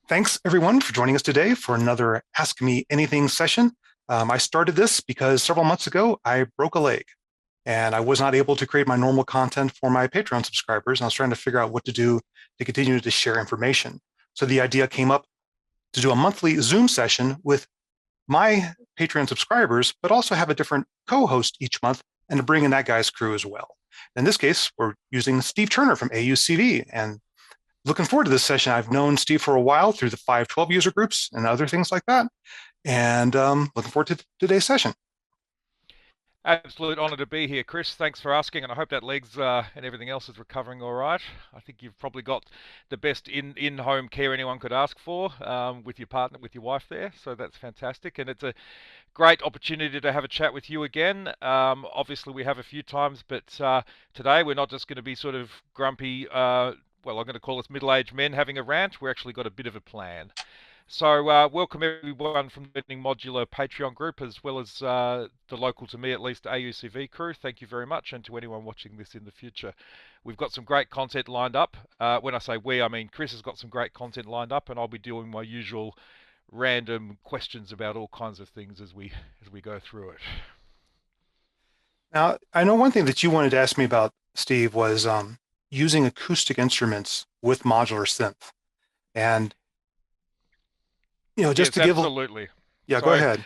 Thanks everyone for joining us today for another Ask Me Anything session. I started this because several months ago I broke a leg and I was not able to create my normal content for my Patreon subscribers. And I was trying to figure out what to do to continue to share information. So the idea came up to do a monthly Zoom session with my Patreon subscribers, but also have a different co-host each month and to bring in that guy's crew as well. In this case, we're using Steve Turner from AUCV, and looking forward to this session. I've known Steve for a while through the 512 user groups and other things like that. And looking forward to today's session. Absolute honor to be here, Chris. Thanks for asking, and I hope that legs and everything else is recovering all right. I think you've probably got the best in-home care anyone could ask for with your partner, with your wife there. So that's fantastic, and it's a great opportunity to have a chat with you again. Obviously, we have a few times, but today we're not just going to be sort of grumpy. Well, I'm going to call us middle-aged men having a rant. We're actually got a bit of a plan. So welcome everyone from the Modular Patreon group, as well as the local, to me at least, AUCV crew. Thank you very much, and to anyone watching this in the future. We've got some great content lined up. When I say we, I mean Chris has got some great content lined up, and I'll be doing my usual random questions about all kinds of things as we go through it. Now, I know one thing that you wanted to ask me about, Steve, was using acoustic instruments with modular synth. And just to give absolutely. Yeah, go ahead.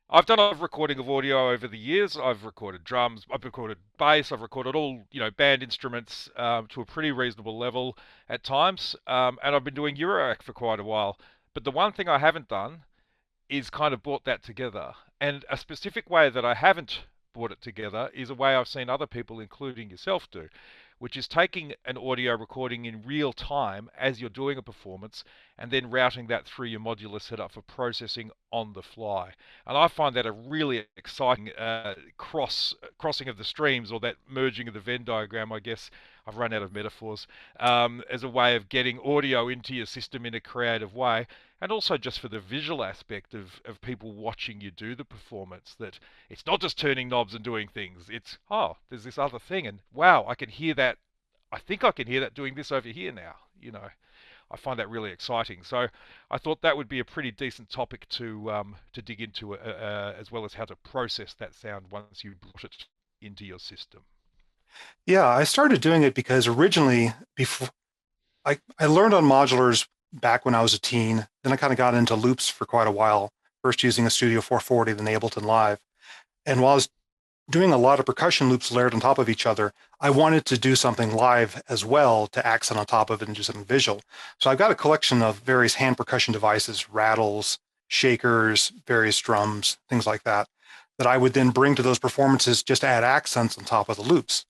I've done a lot of recording of audio over the years. I've recorded drums, I've recorded bass, I've recorded all, band instruments to a pretty reasonable level at times. And I've been doing Eurorack for quite a while. But the one thing I haven't done is kind of brought that together. And a specific way that I haven't brought it together is a way I've seen other people, including yourself, do, which is taking an audio recording in real time as you're doing a performance and then routing that through your modular setup for processing on the fly. And I find that a really exciting crossing of the streams, or that merging of the Venn diagram, I guess. I've run out of metaphors, as a way of getting audio into your system in a creative way, and also just for the visual aspect of people watching you do the performance, that it's not just turning knobs and doing things. It's, oh, there's this other thing, and wow, I can hear that. I think I can hear that doing this over here now. I find that really exciting. So I thought that would be a pretty decent topic to dig into, as well as how to process that sound once you brought it into your system. Yeah, I started doing it because originally, before I learned on modulars back when I was a teen. Then I kind of got into loops for quite a while, first using a Studio 440, then Ableton Live. And while I was doing a lot of percussion loops layered on top of each other, I wanted to do something live as well to accent on top of it and do something visual. So I've got a collection of various hand percussion devices, rattles, shakers, various drums, things like that, that I would then bring to those performances just to add accents on top of the loops.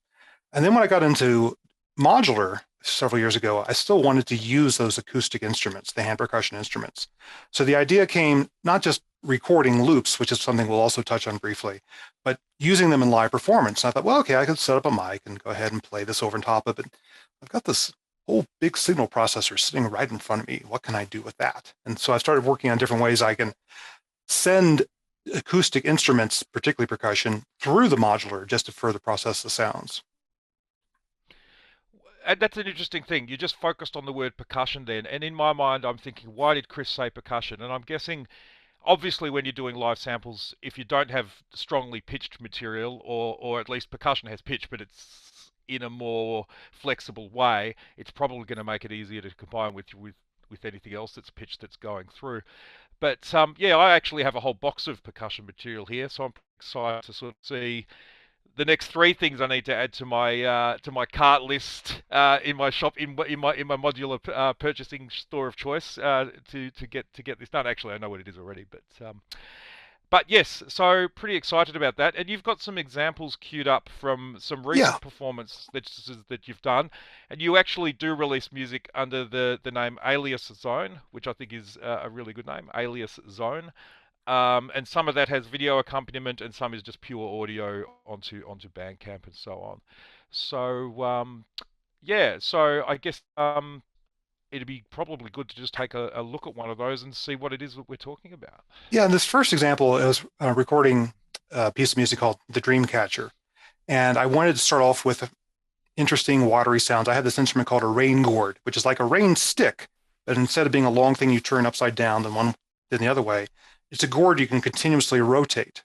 And then when I got into modular several years ago, I still wanted to use those acoustic instruments, the hand percussion instruments. So the idea came not just recording loops, which is something we'll also touch on briefly, but using them in live performance. And I thought, well, okay, I could set up a mic and go ahead and play this over on top of it. I've got this whole big signal processor sitting right in front of me. What can I do with that? And so I started working on different ways I can send acoustic instruments, particularly percussion, through the modular just to further process the sounds. And that's an interesting thing. You just focused on the word percussion then. And in my mind, I'm thinking, why did Chris say percussion? And I'm guessing, obviously, when you're doing live samples, if you don't have strongly pitched material, or at least percussion has pitch, but it's in a more flexible way, it's probably going to make it easier to combine with anything else that's pitched that's going through. But yeah, I actually have a whole box of percussion material here, so I'm excited to sort of see the next three things I need to add to my cart list in my shop, in my modular purchasing store of choice, to get this done. Actually, I know what it is already, but yes, so pretty excited about that. And you've got some examples queued up from some recent performances that you've done, and you actually do release music under the name Alias Zone, which I think is a really good name, Alias Zone. And some of that has video accompaniment, and some is just pure audio onto Bandcamp and so on. So yeah, so I guess it'd be probably good to just take a look at one of those and see what it is that we're talking about. Yeah, in this first example, I was recording a piece of music called The Dreamcatcher. And I wanted to start off with interesting watery sounds. I had this instrument called a rain gourd, which is like a rain stick, but instead of being a long thing you turn upside down, then the other way, it's a gourd you can continuously rotate.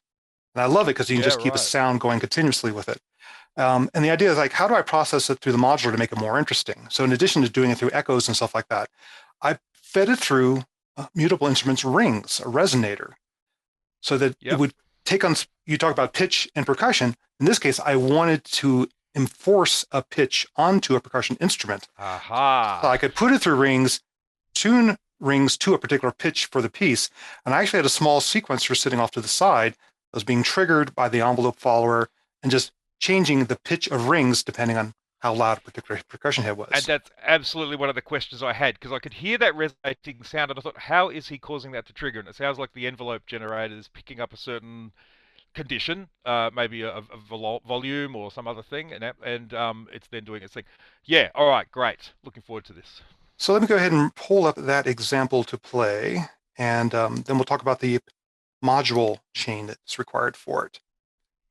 And I love it because you can Yeah, just keep a right. sound going continuously with it. And the idea is like, how do I process it through the modular to make it more interesting? So in addition to doing it through echoes and stuff like that, I fed it through Mutable Instruments Rings, a resonator, so that it Yep. would take on, you talk about pitch and percussion. In this case, I wanted to enforce a pitch onto a percussion instrument. So I Aha. could put it through rings, tune rings to a particular pitch for the piece. And I actually had a small sequencer sitting off to the side that was being triggered by the envelope follower and just changing the pitch of rings depending on how loud a particular percussion head And was. that's absolutely one of the questions I had because I could hear that resonating sound and I thought, how is he causing that to trigger? And it sounds like the envelope generator is picking up a certain condition, maybe a volume or some other thing, and it's then doing its thing. Yeah, all right, great. Looking forward to this. So let me go ahead and pull up that example to play, and then we'll talk about the module chain that's required for it.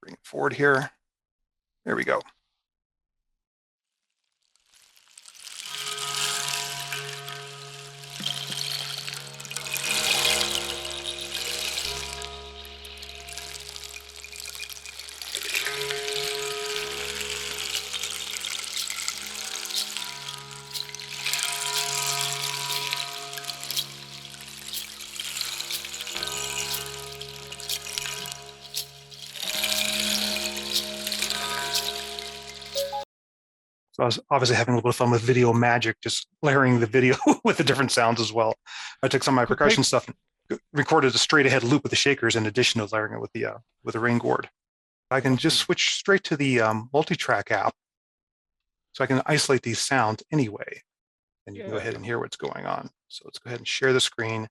Bring it forward here. There we go. So I was obviously having a little bit of fun with video magic, just layering the video with the different sounds as well. I took some of my Could percussion people? stuff and recorded a straight ahead loop with the shakers in addition to layering it with the ring gourd. I can just Awesome. switch straight to the multi-track app, so I can isolate these sounds anyway, and you can go Yeah. ahead and hear what's going on. So let's go ahead and share the screen.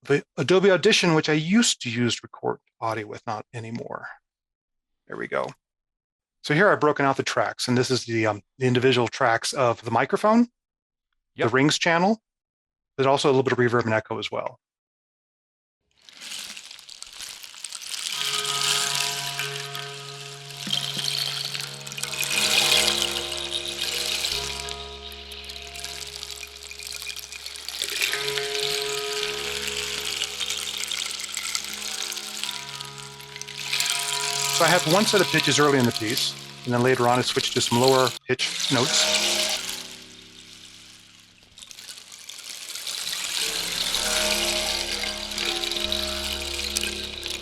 The Adobe Audition, which I used to use to record audio with, not anymore. There we go. So here I've broken out the tracks, and this is the individual tracks of the microphone, the Yep. rings channel. There's also a little bit of reverb and echo as well. So I have one set of pitches early in the piece, and then later on I switched to some lower pitch notes.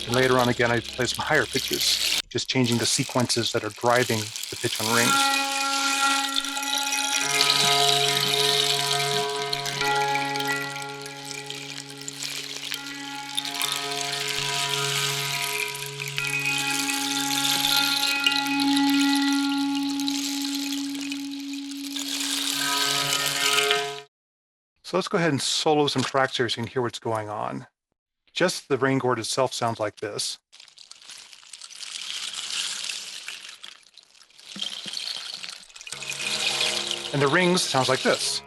And later on again, I play some higher pitches, just changing the sequences that are driving the pitch on rings. So let's go ahead and solo some tracks here so you can hear what's going on. Just the ring gourd itself sounds like this. And the rings sounds like this.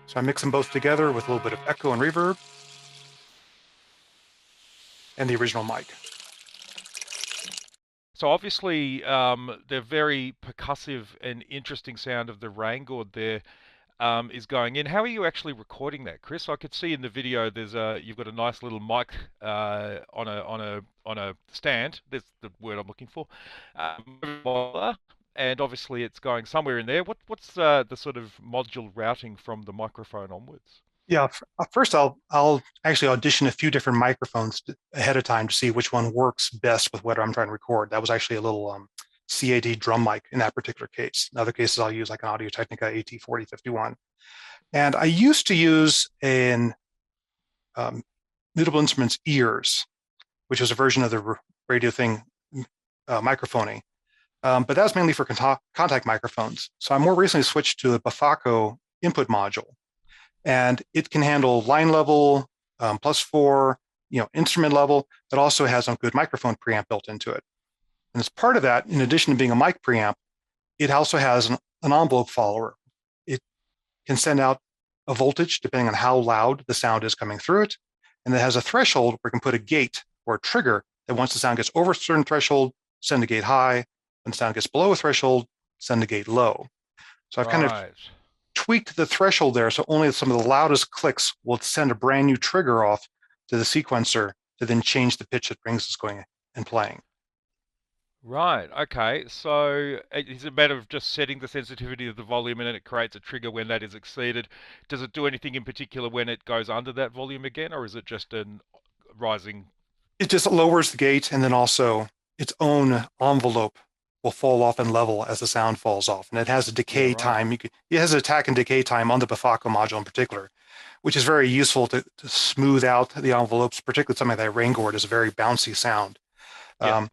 So I mix them both together with a little bit of echo and reverb and the original mic. So obviously, the very percussive and interesting sound of the raingourd there is going in. How are you actually recording that, Chris? I could see in the video you've got a nice little mic on a stand. That's the word I'm looking for. And obviously it's going somewhere in there. What's the sort of module routing from the microphone onwards? Yeah, first I'll actually audition a few different microphones ahead of time to see which one works best with what I'm trying to record. That was actually a little CAD drum mic in that particular case. In other cases, I'll use like an Audio Technica AT4051. And I used to use an Mutable Instruments ears, which is a version of the radio thing microphoning. But that was mainly for contact microphones. So I more recently switched to a Bafaco input module, and it can handle line level, +4, instrument level. It also has a good microphone preamp built into it. And as part of that, in addition to being a mic preamp, it also has an envelope follower. It can send out a voltage depending on how loud the sound is coming through it. And it has a threshold where it can put a gate or a trigger that once the sound gets over a certain threshold, send the gate high. When the sound gets below a threshold, send the gate low. So I've kind of Right. tweaked the threshold there, so only some of the loudest clicks will send a brand new trigger off to the sequencer to then change the pitch that Rings is going and playing. Right. Okay. So it's a matter of just setting the sensitivity of the volume and then it creates a trigger when that is exceeded. Does it do anything in particular when it goes under that volume again, or is it just an rising? It just lowers the gate, and then also its own envelope will fall off in level as the sound falls off. And it has a Yeah, decay right. time. It has an attack and decay time on the Bafako module in particular, which is very useful to smooth out the envelopes, particularly something like that rain gourd is a very bouncy sound. Yeah. Um,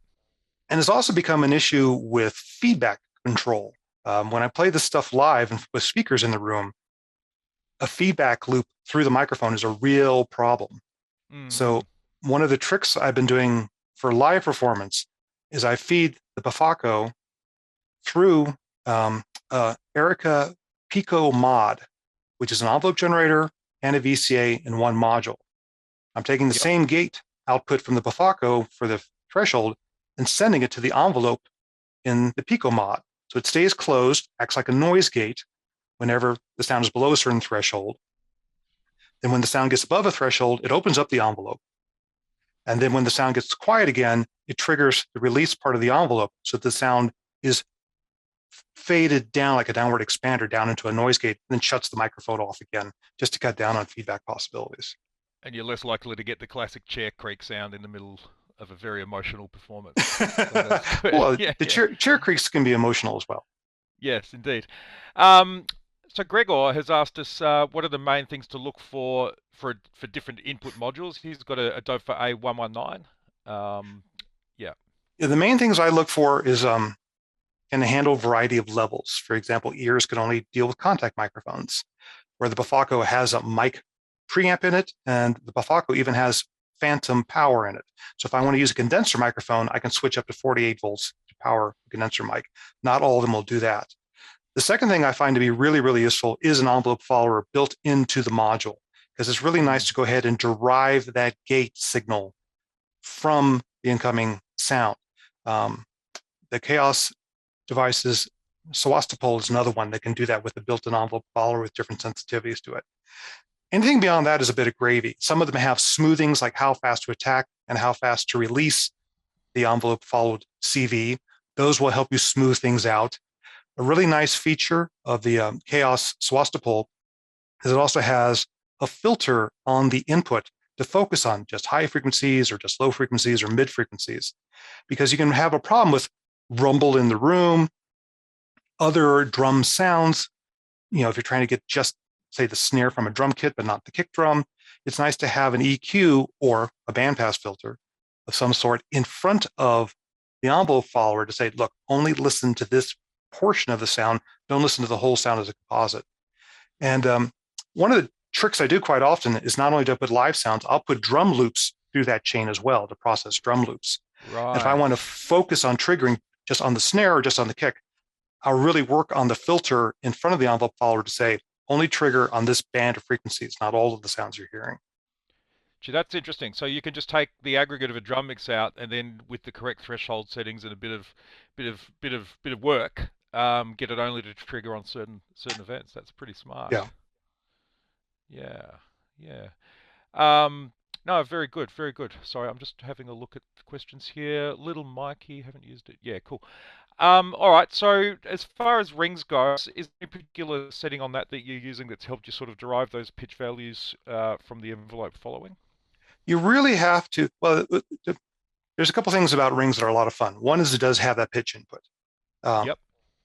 and it's also become an issue with feedback control. When I play this stuff live and with speakers in the room, a feedback loop through the microphone is a real problem. So Mm-hmm. one of the tricks I've been doing for live performance is I feed the Bafako through Erica Pico Mod, which is an envelope generator and a VCA in one module. I'm taking the Yep. same gate output from the Bafako for the threshold and sending it to the envelope in the Pico Mod. So it stays closed, acts like a noise gate whenever the sound is below a certain threshold. Then when the sound gets above a threshold, it opens up the envelope. And then when the sound gets quiet again, it triggers the release part of the envelope so that the sound is faded down like a downward expander down into a noise gate, and then shuts the microphone off again just to cut down on feedback possibilities. And you're less likely to get the classic chair creak sound in the middle of a very emotional performance. So that's good. Well, Yeah, the yeah. chair creaks can be emotional as well. Yes, indeed. Um, so Gregor has asked us what are the main things to look for different input modules. He's got a Dofa A119. Yeah, Yeah, the main things I look for is can handle a variety of levels. For example, ears can only deal with contact microphones, where the Bafako has a mic preamp in it, and the Bafako even has phantom power in it. So if I want to use a condenser microphone, I can switch up to 48 volts to power a condenser mic. Not all of them will do that. The second thing I find to be really, really useful is an envelope follower built into the module, because it's really mm, nice to go ahead and derive that gate signal from the incoming sound. Um, the Chaos devices, Sewastopol is another one that can do that with a built-in envelope follower with different sensitivities to it. Anything beyond that is a bit of gravy. Some of them have smoothings like how fast to attack and how fast to release the envelope followed CV. Those will help you smooth things out. A really nice feature of the Chaos Sewastopol is it also has a filter on the input to focus on just high frequencies or just low frequencies or mid frequencies, because you can have a problem with rumble in the room, other drum sounds. If you're trying to get just say the snare from a drum kit, but not the kick drum, it's nice to have an EQ or a bandpass filter of some sort in front of the envelope follower to say, look, only listen to this portion of the sound. Don't listen to the whole sound as a composite. And one of the tricks I do quite often is not only do I put live sounds, I'll put drum loops through that chain as well to process drum loops. And if I right. want to focus on triggering just on the snare or just on the kick, I'll really work on the filter in front of the envelope follower to say, only trigger on this band of frequencies, not all of the sounds you're hearing. Gee, that's interesting. So you can just take the aggregate of a drum mix out, and then with the correct threshold settings and a bit of work, get it only to trigger on certain events. That's pretty smart. Yeah. Yeah, yeah. Um, no, very good, very good. Sorry, I'm just having a look at the questions here. Little Mikey, haven't used it. Yeah, cool. All right. So as far as rings goes, is there a particular setting on that you're using that's helped you sort of derive those pitch values from the envelope following? You really have to, well, there's a couple things about rings that are a lot of fun. One is it does have that pitch input. Um, Yep.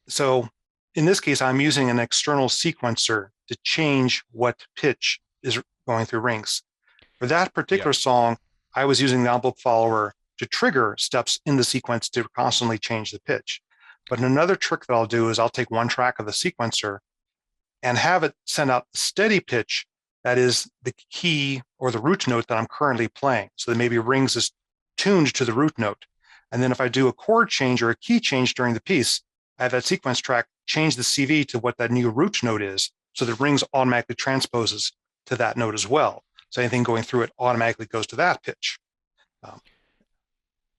so in this case, I'm using an external sequencer to change what pitch is going through rings. For that Yep. particular song, I was using the envelope follower to trigger steps in the sequence to constantly change the pitch. But another trick that I'll do is I'll take one track of the sequencer and have it send out the steady pitch that is the key or the root note that I'm currently playing. So that maybe rings is tuned to the root note. And then if I do a chord change or a key change during the piece, I have that sequence track change the CV to what that new root note is. So the rings automatically transposes to that note as well. So anything going through it automatically goes to that pitch. Um,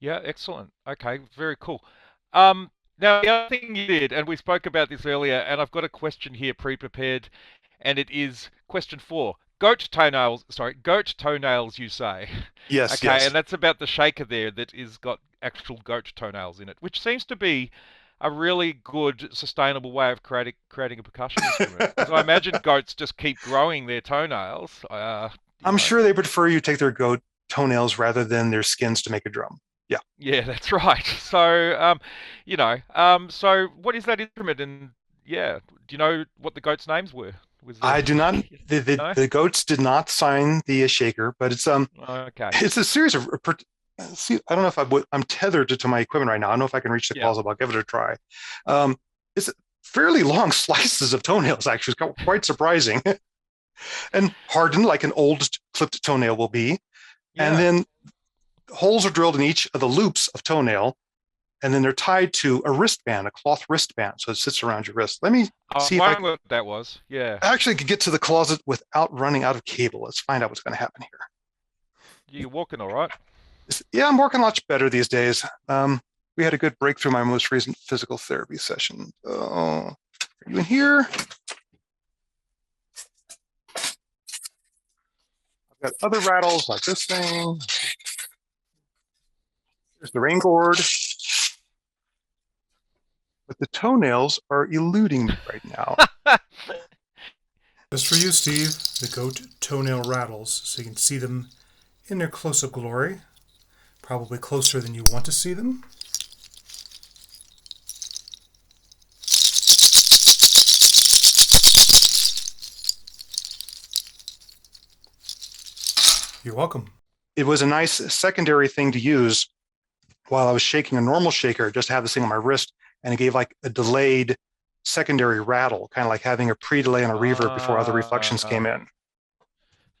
Yeah, excellent. Okay, very cool. Now the other thing you did, and we spoke about this earlier, and I've got a question here pre-prepared, and it is question four. Goat toenails, sorry, goat toenails, you say. Yes, Okay, and yes. that's about the shaker there that is got actual goat toenails in it, which seems to be a really good, sustainable way of creating a percussion instrument. Because I imagine goats just keep growing their toenails. You I'm know. sure they prefer you take their goat toenails rather than their skins to make a drum. Yeah. Yeah, that's right. So, so what is that instrument? And yeah, do you know what the goats' names were? Was there? I do not. No? The goats did not sign the shaker, but Okay. it's a series of. See, I don't know if I'm tethered to my equipment right now. I don't know if I can reach the Yeah. closet. But I'll give it a try. Um, it's fairly long slices of toenails. Actually, it's quite surprising and hardened like an old clipped toenail will be. And Yeah. then holes are drilled in each of the loops of toenail, and then they're tied to a wristband, a cloth wristband, so it sits around your wrist. Let me I was see if I wondering what that was. Yeah. actually could get to the closet without running out of cable. Let's find out what's going to happen here. You're walking all right. Yeah, I'm working much better these days. We had a good breakthrough in my most recent physical therapy session. Are you in here? I've got other rattles like this thing. There's the rain gourd. But the toenails are eluding me right now. Just for you, Steve, the goat toenail rattles, so you can see them in their close-up glory. Probably closer than you want to see them. You're welcome. It was a nice secondary thing to use while I was shaking a normal shaker, just to have this thing on my wrist, and it gave like a delayed secondary rattle, kind of like having a pre-delay and a reverb before other reflections came Ah. in.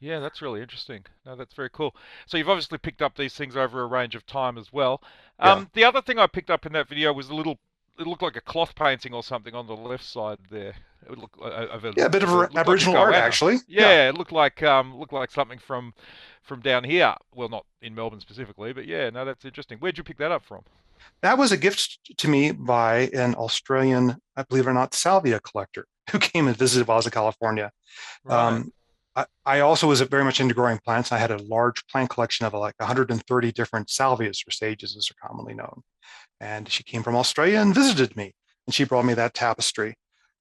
Yeah, that's really interesting. No, that's very cool. So you've obviously picked up these things over a range of time as well. Yeah. The other thing I picked up in that video was a little. It looked like a cloth painting or something on the left side there. It would look Yeah, a bit of looked like a Aboriginal art, goanna. actually. Yeah. Yeah, it looked like something from down here. Well, not in Melbourne specifically, but yeah, no, that's interesting. Where'd you pick that up from? That was a gift to me by an Australian, I believe it or not, salvia collector who came and visited while I was in California. Right, Um, I also was very much into growing plants. I had a large plant collection of like 130 different salvias or sages, as they're commonly known. And she came from Australia and visited me, and she brought me that tapestry.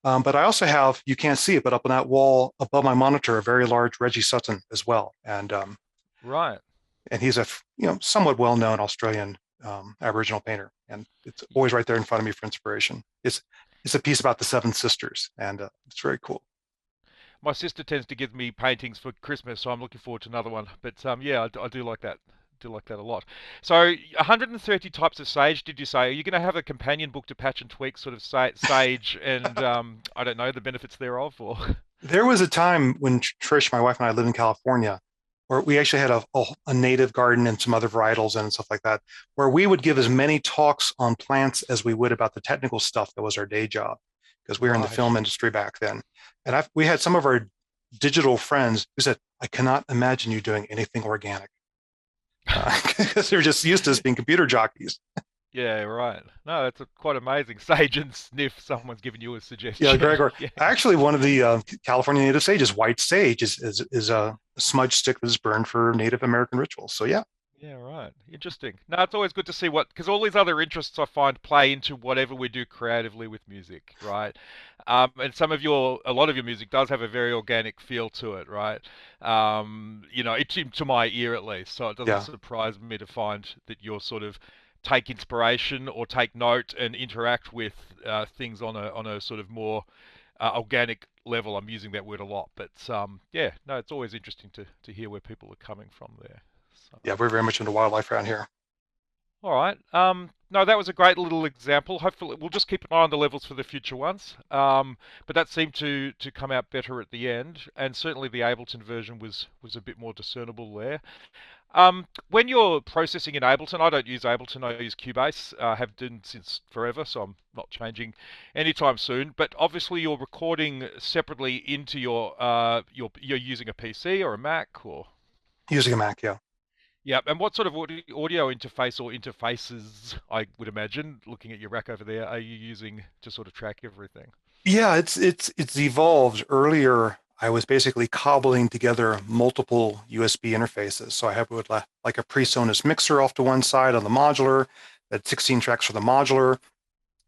But I also have, you can't see it, but up on that wall above my monitor, a very large Reggie Sutton as well. right. And he's a somewhat well-known Australian Aboriginal painter, and it's always right there in front of me for inspiration. It's a piece about the Seven Sisters, and it's very cool. My sister tends to give me paintings for Christmas, so I'm looking forward to another one. But yeah, I do like that. Do like that a lot. So 130 types of sage, did you say? Are you going to have a companion book to patch and tweak, sort of sage and I don't know the benefits thereof, or? There was a time when Trish, my wife, and I lived in California, where we actually had a native garden and some other varietals and stuff like that, where we would give as many talks on plants as we would about the technical stuff that was our day job, because we were in the Right. film industry back then. And we had some of our digital friends who said, I cannot imagine you doing anything organic, because they're just used to us being computer jockeys. Yeah, right. No, that's quite amazing. Sage and sniff. Someone's giving you a Yeah, suggestion. Gregor. Yeah. Actually, one of the California native sages, white sage, is a smudge stick that is burned for Native American rituals. So yeah, Yeah, right. Interesting. No, it's always good to see because all these other interests I find play into whatever we do creatively with music, right? And a lot of your music does have a very organic feel to it, right? To my ear at least. So it doesn't yeah, surprise me to find that you're sort of take inspiration or take note and interact with things on a sort of more organic level. I'm using that word a lot, but yeah, no, it's always interesting to hear where people are coming from there. So. yeah. We're very much into wildlife around here. All right. No, that was a great little example. Hopefully, we'll just keep an eye on the levels for the future ones. But that seemed to come out better at the end, and certainly the Ableton version was a bit more discernible there. When you're processing in Ableton, I don't use Ableton. I use Cubase. Have done since forever, so I'm not changing anytime soon. But obviously, you're recording separately into you're using a PC or a Mac or. Using a Mac, yeah. Yep. And what sort of audio interface or interfaces, I would imagine, looking at your rack over there, are you using to sort of track everything? Yeah, it's evolved. Earlier, I was basically cobbling together multiple USB interfaces. So I have like a PreSonus mixer off to one side on the modular, that 16 tracks for the modular.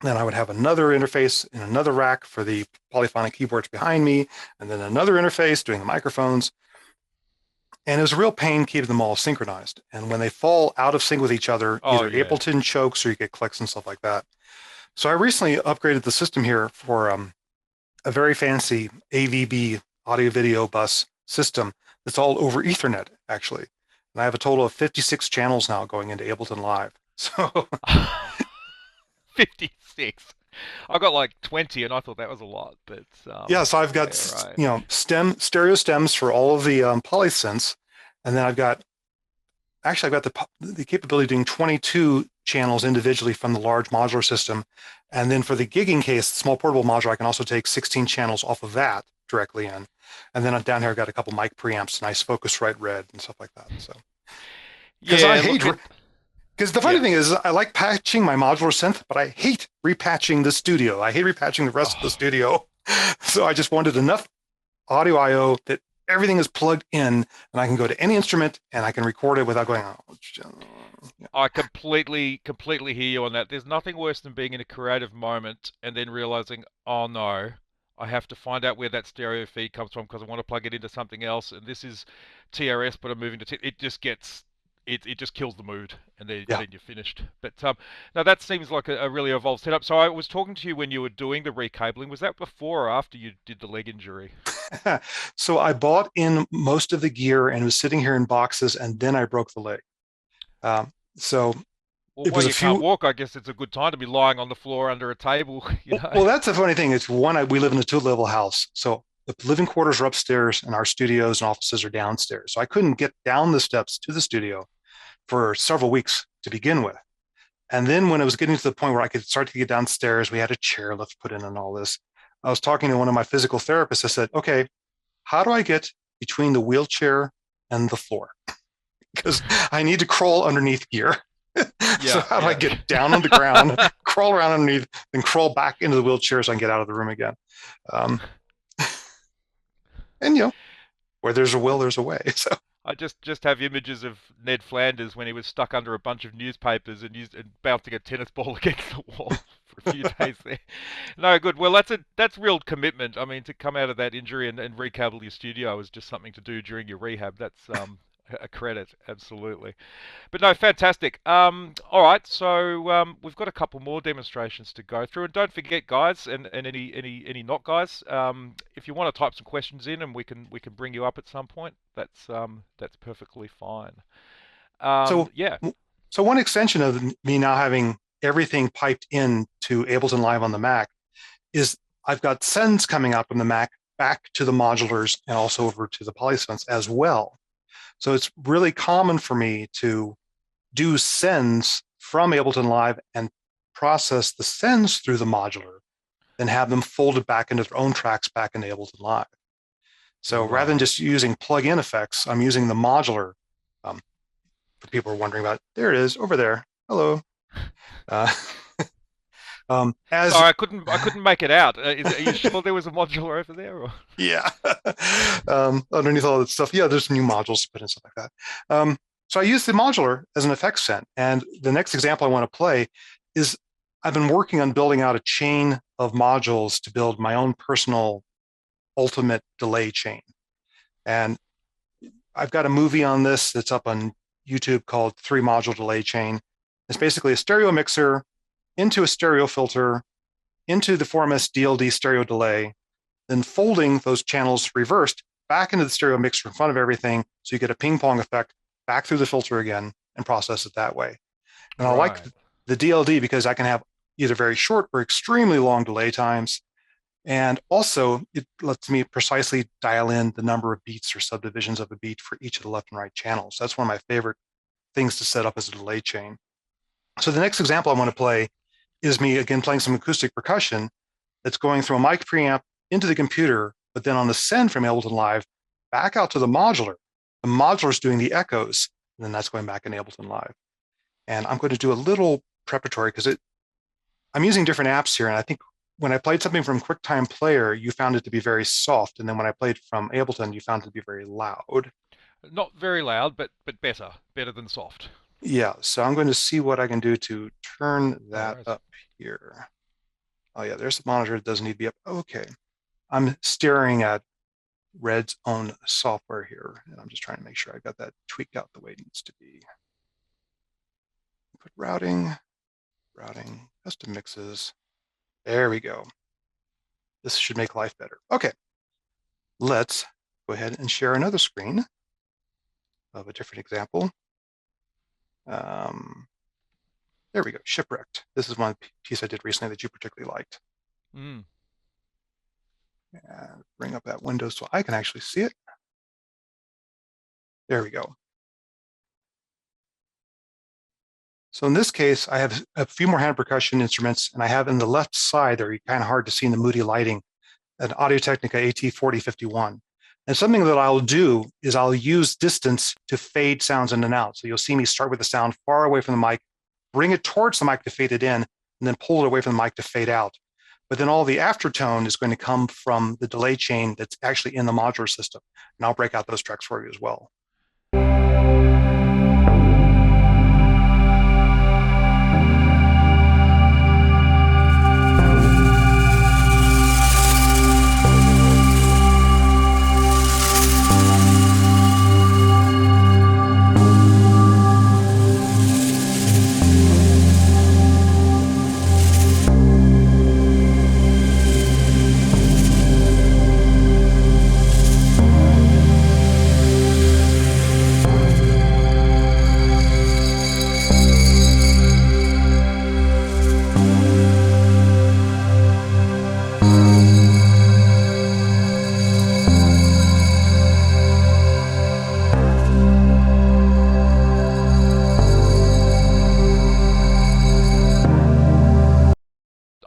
Then I would have another interface in another rack for the polyphonic keyboards behind me, and then another interface doing the microphones. And it was a real pain keeping them all synchronized. And when they fall out of sync with each other, Oh either yeah. Ableton chokes or you get clicks and stuff like that. So I recently upgraded the system here for a very fancy AVB audio video bus system that's all over Ethernet, actually. And I have a total of 56 channels now going into Ableton Live. So 56. I got like 20 and I thought that was a lot, but yeah, so I've got yeah, right. stereo stems for all of the polysynths, and then I've got the capability of doing 22 channels individually from the large modular system, and then for the gigging case, the small portable modular, I can also take 16 channels off of that directly in, and then down here I've got a couple mic preamps, nice Focusrite red and stuff like that. So because I Yeah, hate look at because the funny yeah. thing is I like patching my modular synth, but I hate repatching the studio. I hate repatching the rest of the Oh, studio. So I just wanted enough audio I/O that everything is plugged in, and I can go to any instrument and I can record it without going, oh, yeah. I completely hear you on that. There's nothing worse than being in a creative moment and then realizing, oh no, I have to find out where that stereo feed comes from because I want to plug it into something else, and this is TRS, but I'm moving to it just gets it just kills the mood, and Yeah. then you're finished. But now that seems like a really evolved setup. So I was talking to you when you were doing the recabling. Was that before or after you did the leg injury? So I bought in most of the gear and was sitting here in boxes, and then I broke the leg. So Well, it while was a you can't few. walk, I guess it's a good time to be lying on the floor under a table, you know. Well, that's the funny thing. It's one, we live in a two-level house. So the living quarters are upstairs and our studios and offices are downstairs. So I couldn't get down the steps to the studio for several weeks to begin with. And then when it was getting to the point where I could start to get downstairs, we had a chairlift put in and all this. I was talking to one of my physical therapists. I said, okay, how do I get between the wheelchair and the floor? Because I need to crawl underneath gear. So Yeah, how do I yeah. get down on the ground, crawl around underneath, then crawl back into the wheelchair so I can get out of the room again? Um, and where there's a will, there's a way. So I just have images of Ned Flanders when he was stuck under a bunch of newspapers and bouncing a tennis ball against the wall for a few days there. No, good. Well, that's real commitment. I mean, to come out of that injury and recable your studio is just something to do during your rehab. That's a credit, absolutely. But no, fantastic. All right, so we've got a couple more demonstrations to go through, and don't forget, guys, and any not guys, if you want to type some questions in, and we can bring you up at some point. That's perfectly fine. so Yeah. so one extension of me now having everything piped in to Ableton Live on the Mac is I've got sends coming up on the Mac back to the modulars and also over to the polysynths as well. So it's really common for me to do sends from Ableton Live and process the sends through the modular, then have them folded back into their own tracks back into Ableton Live. So rather than Right. just using plug-in effects, I'm using the modular. Um, for people who are wondering about, there it is over there. Hello. Uh, as Sorry, I couldn't make it out. Are you sure there was a modular over there? Or? yeah, underneath all that stuff. Yeah, there's new modules to put in stuff like that. So I use the modular as an effects sent. And the next example I want to play is I've been working on building out a chain of modules to build my own personal ultimate delay chain. And I've got a movie on this that's up on YouTube called Three Module Delay Chain. It's basically a stereo mixer into a stereo filter, into the 4MS DLD stereo delay, then folding those channels reversed back into the stereo mixer in front of everything so you get a ping pong effect back through the filter again and process it that way. And I like Right. the DLD because I can have either very short or extremely long delay times. And also, it lets me precisely dial in the number of beats or subdivisions of a beat for each of the left and right channels. That's one of my favorite things to set up as a delay chain. So the next example I want to play is me again playing some acoustic percussion that's going through a mic preamp into the computer, but then on the send from Ableton Live back out to the modular. The modular is doing the echoes. and then that's going back in Ableton Live. And I'm going to do a little preparatory because I'm using different apps here, and I think when I played something from QuickTime Player, you found it to be very soft, and then when I played from Ableton, you found it to be very loud. Not very loud, but better than soft. Yeah, so I'm going to see what I can do to turn No that worries. up here. Oh yeah, there's the monitor. It doesn't need to be up. Okay, I'm staring at Red's own software here, and I'm just trying to make sure I got that tweaked out the way it needs to be. Put routing, custom mixes. There we go. This should make life better. Okay, let's go ahead and share another screen of a different example. Um, there we go, Shipwrecked. This is one piece I did recently that you particularly liked. Mm. And bring up that window so I can actually see it. There we go. So in this case, I have a few more hand percussion instruments, and I have in the left side there, kind of hard to see in the moody lighting, an Audio-Technica AT4051. And something that I'll do is I'll use distance to fade sounds in and out. So you'll see me start with the sound far away from the mic, bring it towards the mic to fade it in, and then pull it away from the mic to fade out. But then all the aftertone is going to come from the delay chain that's actually in the modular system. And I'll break out those tracks for you as well.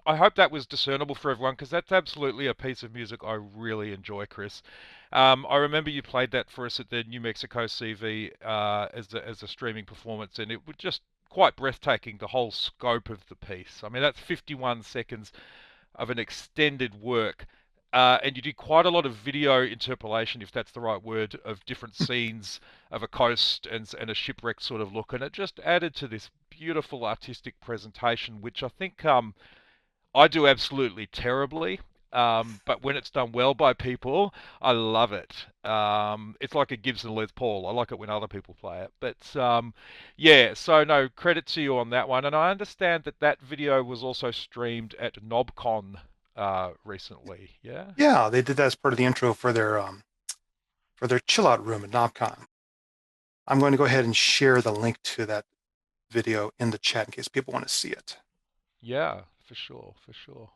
I hope that was discernible for everyone because that's absolutely a piece of music I really enjoy, Chris. I remember you played that for us at the New Mexico CV as a streaming performance, and it was just quite breathtaking, the whole scope of the piece. I mean, that's 51 seconds of an extended work. And you did quite a lot of video interpolation, if that's the right word, of different scenes of a coast and a shipwreck sort of look, and it just added to this beautiful artistic presentation, which I think I do absolutely terribly. But when it's done well by people, I love it. It's like a Gibson Les Paul. I like it when other people play it. But yeah, so no, credit to you on that one. And I understand that that video was also streamed at Knobcon recently. Yeah? Yeah, they did that as part of the intro for their chill out room at Knobcon. I'm going to go ahead and share the link to that video in the chat in case people want to see it. Yeah, for sure, for sure.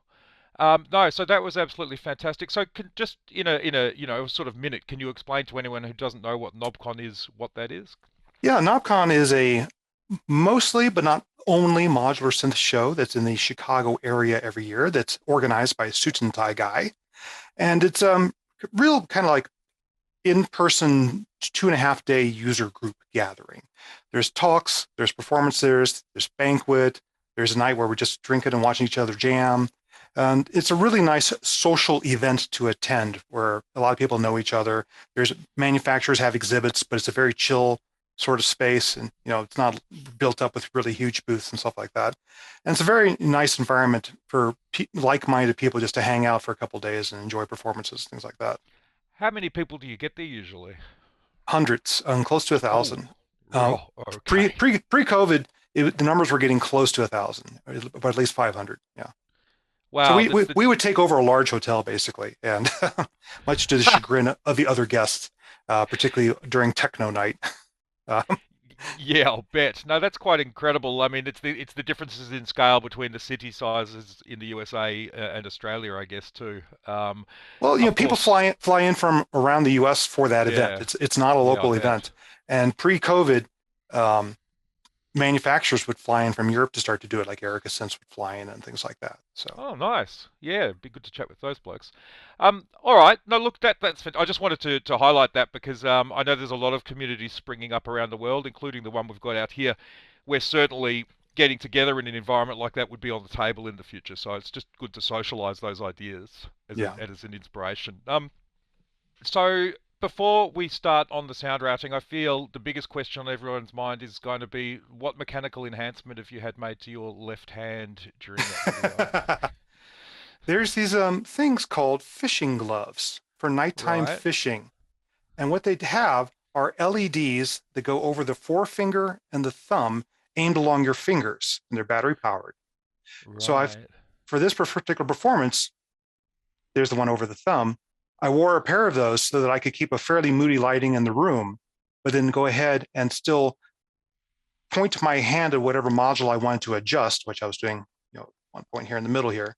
No, so that was absolutely fantastic. So, just in a sort of minute, can you explain to anyone who doesn't know what Knobcon is, what that is? Yeah, Knobcon is a mostly, but not only, modular synth show that's in the Chicago area every year that's organized by a suit and tie guy. And it's real kind of like in-person 2.5 day user group gathering. There's talks, there's performances, there's banquet, there's a night where we're just drinking and watching each other jam. And it's a really nice social event to attend where a lot of people know each other. There's manufacturers have exhibits, but it's a very chill sort of space. And, it's not built up with really huge booths and stuff like that. And it's a very nice environment for like-minded people just to hang out for a couple of days and enjoy performances, things like that. How many people do you get there usually? Hundreds, close to Oh, 1,000. Uh, okay. pre-COVID, the numbers were getting close to 1,000, but at least 500. Yeah. So Wow, we, we, we would take over a large hotel basically, and much to the chagrin of the other guests, particularly during techno night. Uh, yeah, I'll bet. No, that's quite incredible. I mean, it's the differences in scale between the city sizes in the USA and Australia, I guess, too. well, Of people course, fly in from around the U.S. for that event. yeah, It's not a yeah, I local bet. event, and pre-COVID, um, manufacturers would fly in from Europe to start to do it, like Erica Synths would fly in and things like that. So Oh, nice. Yeah, it'd be good to chat with those blokes. All right. No, look, I just wanted to highlight that because I know there's a lot of communities springing up around the world, including the one we've got out here, where certainly getting together in an environment like that would be on the table in the future. So it's just good to socialize those ideas yeah. as an inspiration. So before we start on the sound routing, I feel the biggest question on everyone's mind is going to be what mechanical enhancement have you had made to your left hand during that video? There's these things called fishing gloves for nighttime Right, fishing. And what they have are LEDs that go over the forefinger and the thumb aimed along your fingers, and they're battery powered. So I've right. for this particular performance, there's the one over the thumb. I wore a pair of those so that I could keep a fairly moody lighting in the room, but then go ahead and still point my hand at whatever module I wanted to adjust, which I was doing, one point here in the middle here,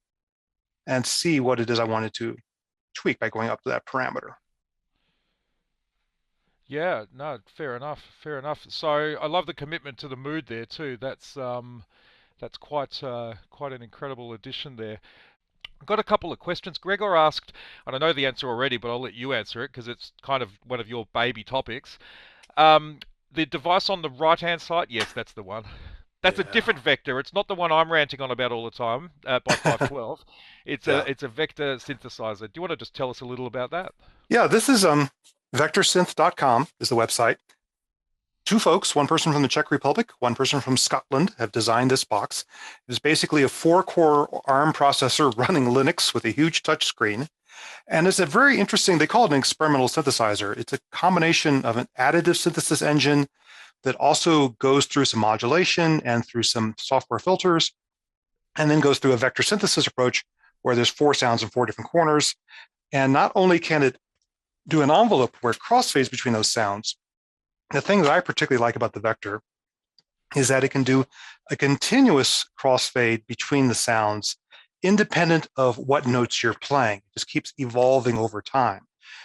and see what it is I wanted to tweak by going up to that parameter. Yeah, no, fair enough, fair enough. So I love the commitment to the mood there too. That's quite an incredible addition there. I've got a couple of questions. Gregor asked, and I know the answer already, but I'll let you answer it because it's kind of one of your baby topics. Um, the device on the right-hand side, yes, that's the one. That's a Yeah. different vector. It's not the one I'm ranting on about all the time by 512. Yeah. It's a vector synthesizer. Do you want to just tell us a little about that? Yeah, this is vectorsynth.com is the website. Two folks, one person from the Czech Republic, one person from Scotland, have designed this box. It is basically a 4-core ARM processor running Linux with a huge touch screen. And it's a very interesting, they call it an experimental synthesizer. It's a combination of an additive synthesis engine that also goes through some modulation and through some software filters, and then goes through a vector synthesis approach where there's 4 sounds in 4 different corners. And not only can it do an envelope where it crossfades between those sounds, the thing that I particularly like about the vector is that it can do a continuous crossfade between the sounds independent of what notes you're playing. It just keeps evolving over time.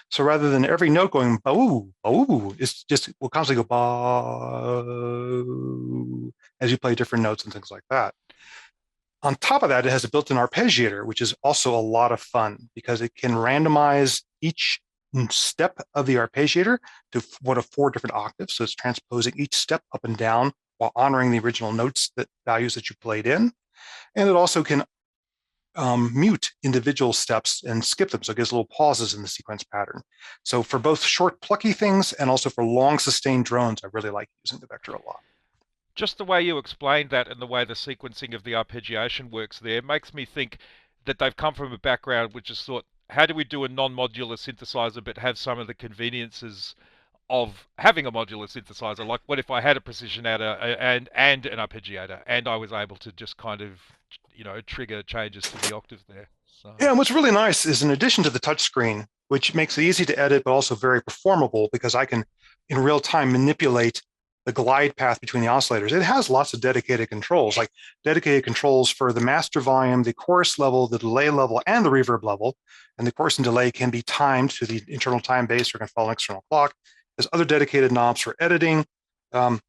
So rather than every note going boo, boo, it's just will constantly go ba as you play different notes and things like that. On top of that, it has a built-in arpeggiator, which is also a lot of fun because it can randomize each step of the arpeggiator to one of 4 different octaves. So it's transposing each step up and down while honoring the original notes that values that you played in. And it also can mute individual steps and skip them. So it gives little pauses in the sequence pattern. So for both short, plucky things and also for long, sustained drones, I really like using the vector a lot. Just the way you explained that and the way the sequencing of the arpeggiation works there makes me think that they've come from a background which is thought, how do we do a non-modular synthesizer but have some of the conveniences of having a modular synthesizer? Like, what if I had a precision adder and an arpeggiator, and I was able to just kind of, trigger changes to the octave there? So, Yeah, and what's really nice is in addition to the touchscreen, which makes it easy to edit, but also very performable because I can in real time manipulate the glide path between the oscillators. It has lots of dedicated controls, like dedicated controls for the master volume, the chorus level, the delay level, and the reverb level. And the chorus and delay can be timed to the internal time base or can follow an external clock. There's other dedicated knobs for editing. Um,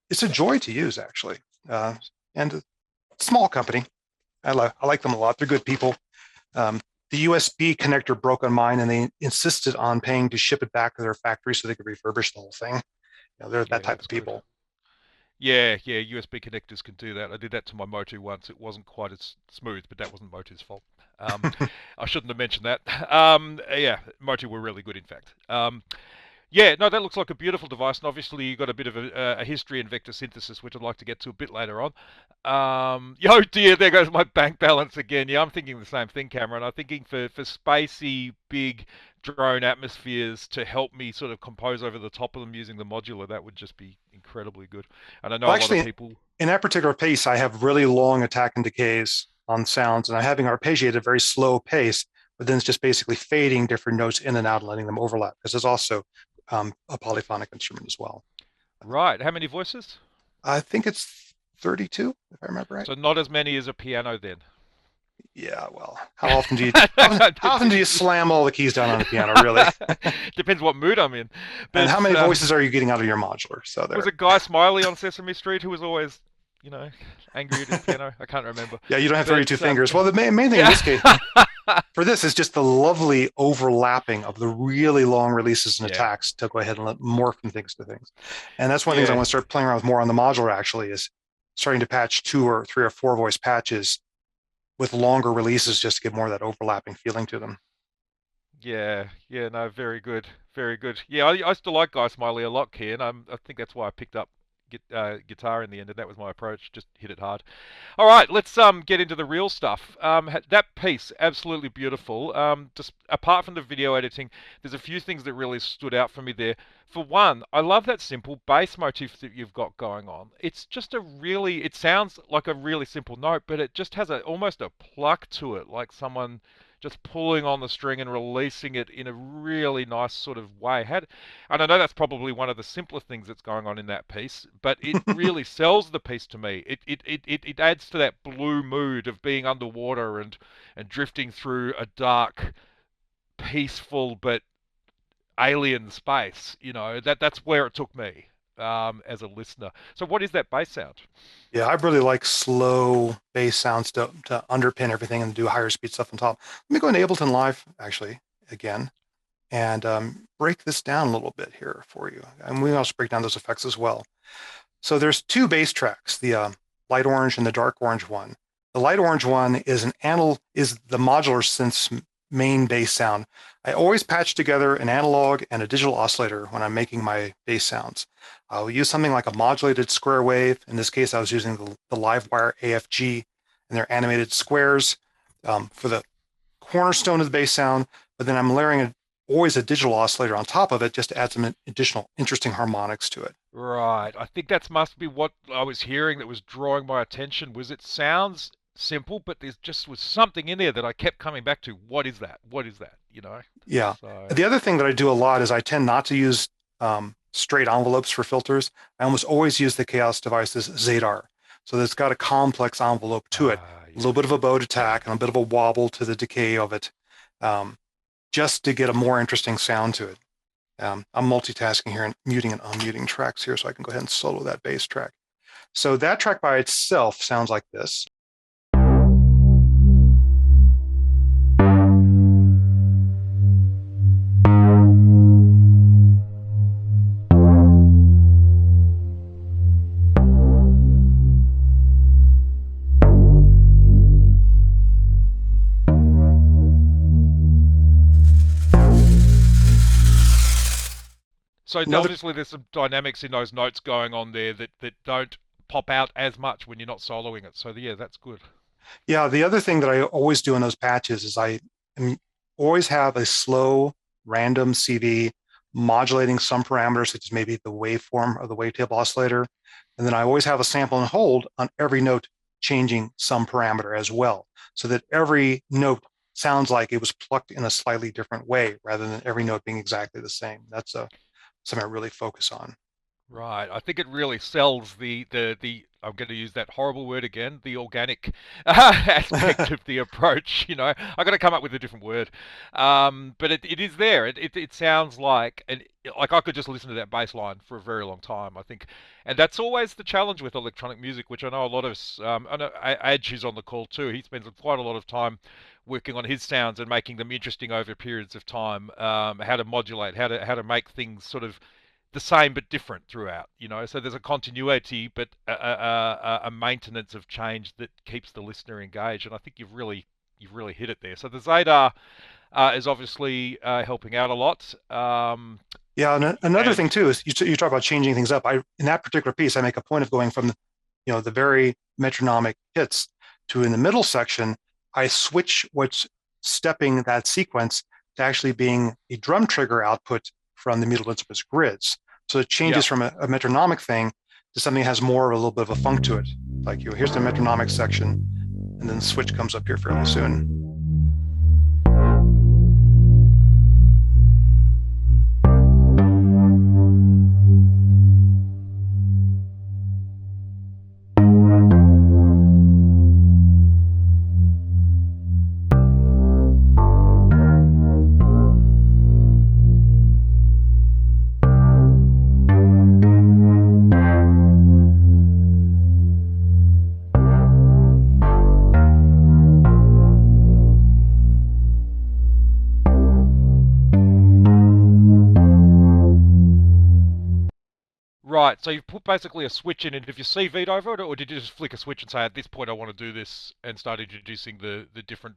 it's a joy to use, actually. And a small company. I like them a lot. They're good people. Um, the USB connector broke on mine, and they insisted on paying to ship it back to their factory so they could refurbish the whole thing. They're that yeah, type that's of good. people. Yeah, yeah, USB connectors can do that. I did that to my Motu once. It wasn't quite as smooth, but that wasn't Motu's fault. Um, I shouldn't have mentioned that. Yeah, Motu were really good, in fact. Yeah, no, that looks like a beautiful device, and obviously you've got a bit of a history in vector synthesis, which I'd like to get to a bit later on. Oh dear, there goes my bank balance again. Yeah, I'm thinking the same thing, Cameron. I'm thinking for spacey, big drone atmospheres to help me sort of compose over the top of them using the modular, that would just be incredibly good. And I know Well, a lot of actually, people. in that particular piece, I have really long attack and decays on sounds, and I'm having arpeggiate at a very slow pace, but then it's just basically fading different notes in and out and letting them overlap because there's also a polyphonic instrument as well. Right, how many voices? I think it's 32, if I remember right. So not as many as a piano then. Yeah, well, how often do you slam all the keys down on the piano, really? Depends what mood I'm in. And But how many voices are you getting out of your modular? So was there. it Guy Smiley on Sesame Street who was always, you know, angry at his piano? I can't remember. Yeah, you don't have But 32 fingers. Well, the main thing in yeah. this case for this is just the lovely overlapping of the really long releases and Yeah. attacks to go ahead and morph from things to things. And that's one of the things I Yeah. want to start playing around with more on the modular actually is starting to patch 2 or 3 or 4 voice patches with longer releases just to get more of that overlapping feeling to them. Yeah, yeah, no, very good, very good. Yeah, I still like Guy Smiley a lot, Kian. I think that's why I picked up guitar in the end, and that was my approach. Just hit it hard. All right, let's get into the real stuff. That piece, absolutely beautiful. Just apart from the video editing, there's a few things that really stood out for me there. For one, I love that simple bass motif that you've got going on. It's just a really, it sounds like a really simple note, but it just has almost a pluck to it, like someone just pulling on the string and releasing it in a really nice sort of way. And I know that's probably one of the simpler things that's going on in that piece, but it really sells the piece to me. It adds to that blue mood of being underwater and drifting through a dark, peaceful but alien space. You know, that's where it took me as a listener. So what is that bass sound? Yeah, I really like slow bass sounds to underpin everything and do higher speed stuff on top. Let me go into Ableton Live actually again and break this down a little bit here for you. And we also break down those effects as well. So there's 2 bass tracks, the light orange and the dark orange one. The light orange one is is the modular synth's main bass sound. I always patch together an analog and a digital oscillator when I'm making my bass sounds. I'll use something like a modulated square wave. In this case, I was using the Livewire AFG and their animated squares for the cornerstone of the bass sound, but then I'm layering always a digital oscillator on top of it just to add some additional interesting harmonics to it. Right. I think that must be what I was hearing that was drawing my attention was it sounds simple, but there's just was something in there that I kept coming back to. What is that? What is that? You know? Yeah. So, The other thing that I do a lot is I tend not to use straight envelopes for filters. I almost always use the Chaos Devices Zadar. So it's got a complex envelope to it, a little yeah. bit of a bowed attack and a bit of a wobble to the decay of it, just to get a more interesting sound to it. I'm multitasking here and muting and unmuting tracks here so I can go ahead and solo that bass track. So that track by itself sounds like this. So Another obviously there's some dynamics in those notes going on there that don't pop out as much when you're not soloing it. So yeah, that's good. Yeah, the other thing that I always do in those patches is always have a slow, random CV modulating some parameters, such as maybe the waveform of the wavetable oscillator. And then I always have a sample and hold on every note changing some parameter as well, so that every note sounds like it was plucked in a slightly different way rather than every note being exactly the same. That's something I really focus on. Right. I think it really sells the I'm going to use that horrible word again, the organic aspect of the approach. You know, I got to come up with a different word, but it is there. It sounds like like I could just listen to that bass line for a very long time. I think, and that's always the challenge with electronic music, which I know a lot of I know Adge is on the call too. He spends quite a lot of time working on his sounds and making them interesting over periods of time. How to modulate, how to make things sort of the same but different throughout, you know. So there's a continuity, but a maintenance of change that keeps the listener engaged. And I think you've really hit it there. So the Zadar is obviously helping out a lot. Yeah, and another And thing too is you talk about changing things up. In that particular piece, I make a point of going from the very metronomic hits to in the middle section, I switch what's stepping that sequence to actually being a drum trigger output from the Mutable Instruments grids. So it yeah, changes from a metronomic thing to something that has more of a little bit of a funk to it. Like here's the metronomic section, and then the switch comes up here fairly soon. Right, so you've put basically a switch in, and have you CV'd over it, or did you just flick a switch and say, at this point I want to do this, and start introducing the different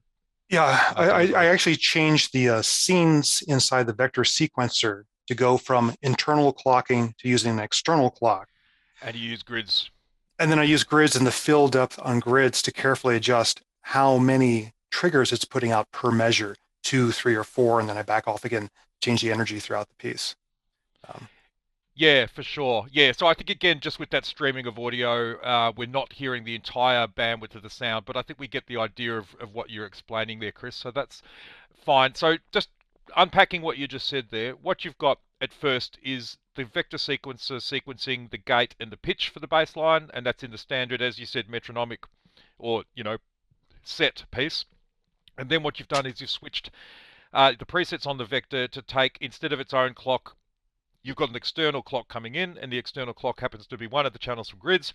Yeah, I deliveries? actually changed the scenes inside the vector sequencer to go from internal clocking to using an external clock. And you use grids. And then I use grids and the fill depth on grids to carefully adjust how many triggers it's putting out per measure, two, three, or four, and then I back off again, change the energy throughout the piece. Um, Yeah, for sure. Yeah, so I think again, just with that streaming of audio, we're not hearing the entire bandwidth of the sound, but I think we get the idea of what you're explaining there, Chris. So that's fine. So just unpacking what you just said there, what you've got at first is the vector sequencer sequencing the gate and the pitch for the bass line, and that's in the standard, as you said, metronomic or, set piece. And then what you've done is you've switched the presets on the vector to take, instead of its own clock, you've got an external clock coming in, and the external clock happens to be one of the channels from grids,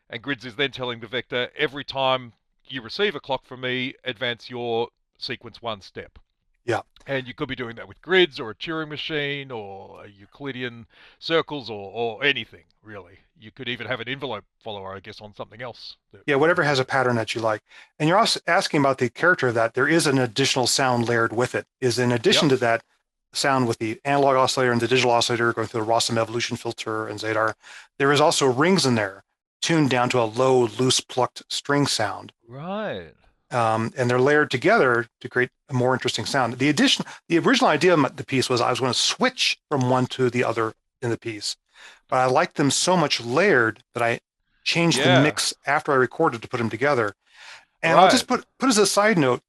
and grids is then telling the vector, every time you receive a clock from me, advance your sequence one step. yeah. And you could be doing that with grids or a Turing machine or Euclidean circles or anything, really. You could even have an envelope follower, I guess, on something else Yeah, that whatever would has a work. pattern that you like. And you're also asking about the character of that. There is an additional sound layered with it. Is in Yep. addition to that sound with the analog oscillator and the digital oscillator going through the Rossum evolution filter and Zadar, there is also rings in there tuned down to a low, loose plucked string sound. Right. And they're layered together to create a more interesting sound. The original idea of the piece was I was going to switch from one to the other in the piece, but I liked them so much layered that I changed the Yeah. mix after I recorded to put them together. And I'll just Right. put as a side note,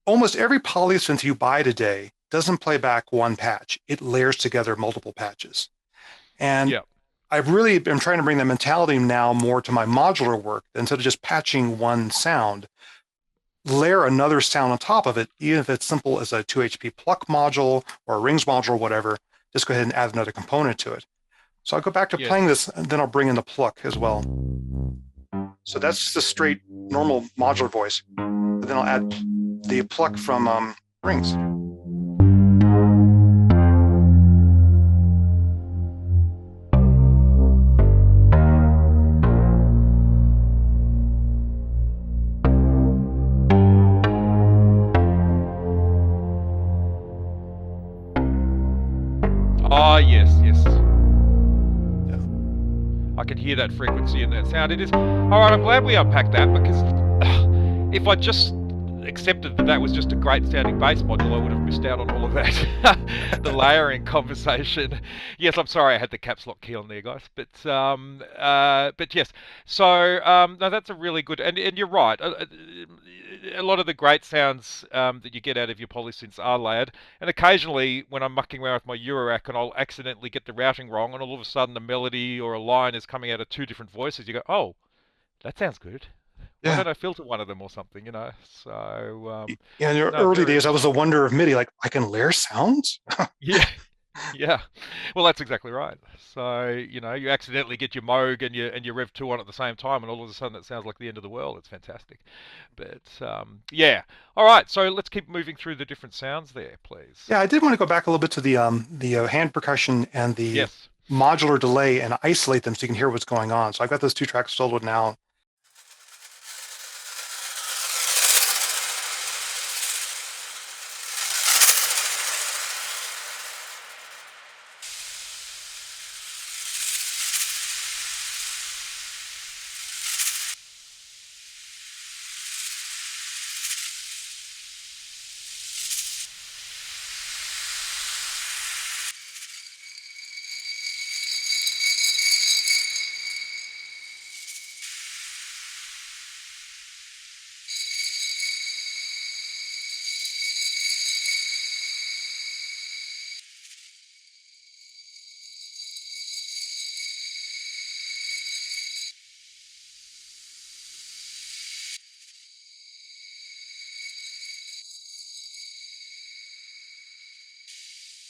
almost every polysynth you buy today doesn't play back one patch. It layers together multiple patches. And Yeah. I've really been trying to bring the mentality now more to my modular work. Instead of just patching one sound, layer another sound on top of it, even if it's simple as a 2HP pluck module or a rings module or whatever, just go ahead and add another component to it. So I'll go back to playing Yes. this, and then I'll bring in the pluck as well. So that's just a straight normal modular voice. But then I'll add the pluck from rings. Ah, yes, yes. Yeah. I can hear that frequency and that sound. It is. All right, I'm glad we unpacked that, because if I just accepted that that was just a great sounding bass module, I would have missed out on all of that. The layering conversation. Yes, I'm sorry I had the caps lock key on there, guys. But yes. So no, that's a really good. And you're right. A lot of the great sounds that you get out of your polysynths are layered. And occasionally, when I'm mucking around with my Eurorack and I'll accidentally get the routing wrong, and all of a sudden a melody or a line is coming out of two different voices, you go, "Oh, that sounds good. Why Yeah. don't I filter one of them or something?" So, In the no, early very days, I was the interesting. wonder of MIDI, like I can layer sounds? Yeah, yeah. Well, that's exactly right. So, you accidentally get your Moog and your Rev 2 on at the same time, and all of a sudden it sounds like the end of the world. It's fantastic. But yeah. All right. So let's keep moving through the different sounds there, please. Yeah, I did want to go back a little bit to the hand percussion and the Yes. modular delay and isolate them so you can hear what's going on. So I've got those two tracks soloed now.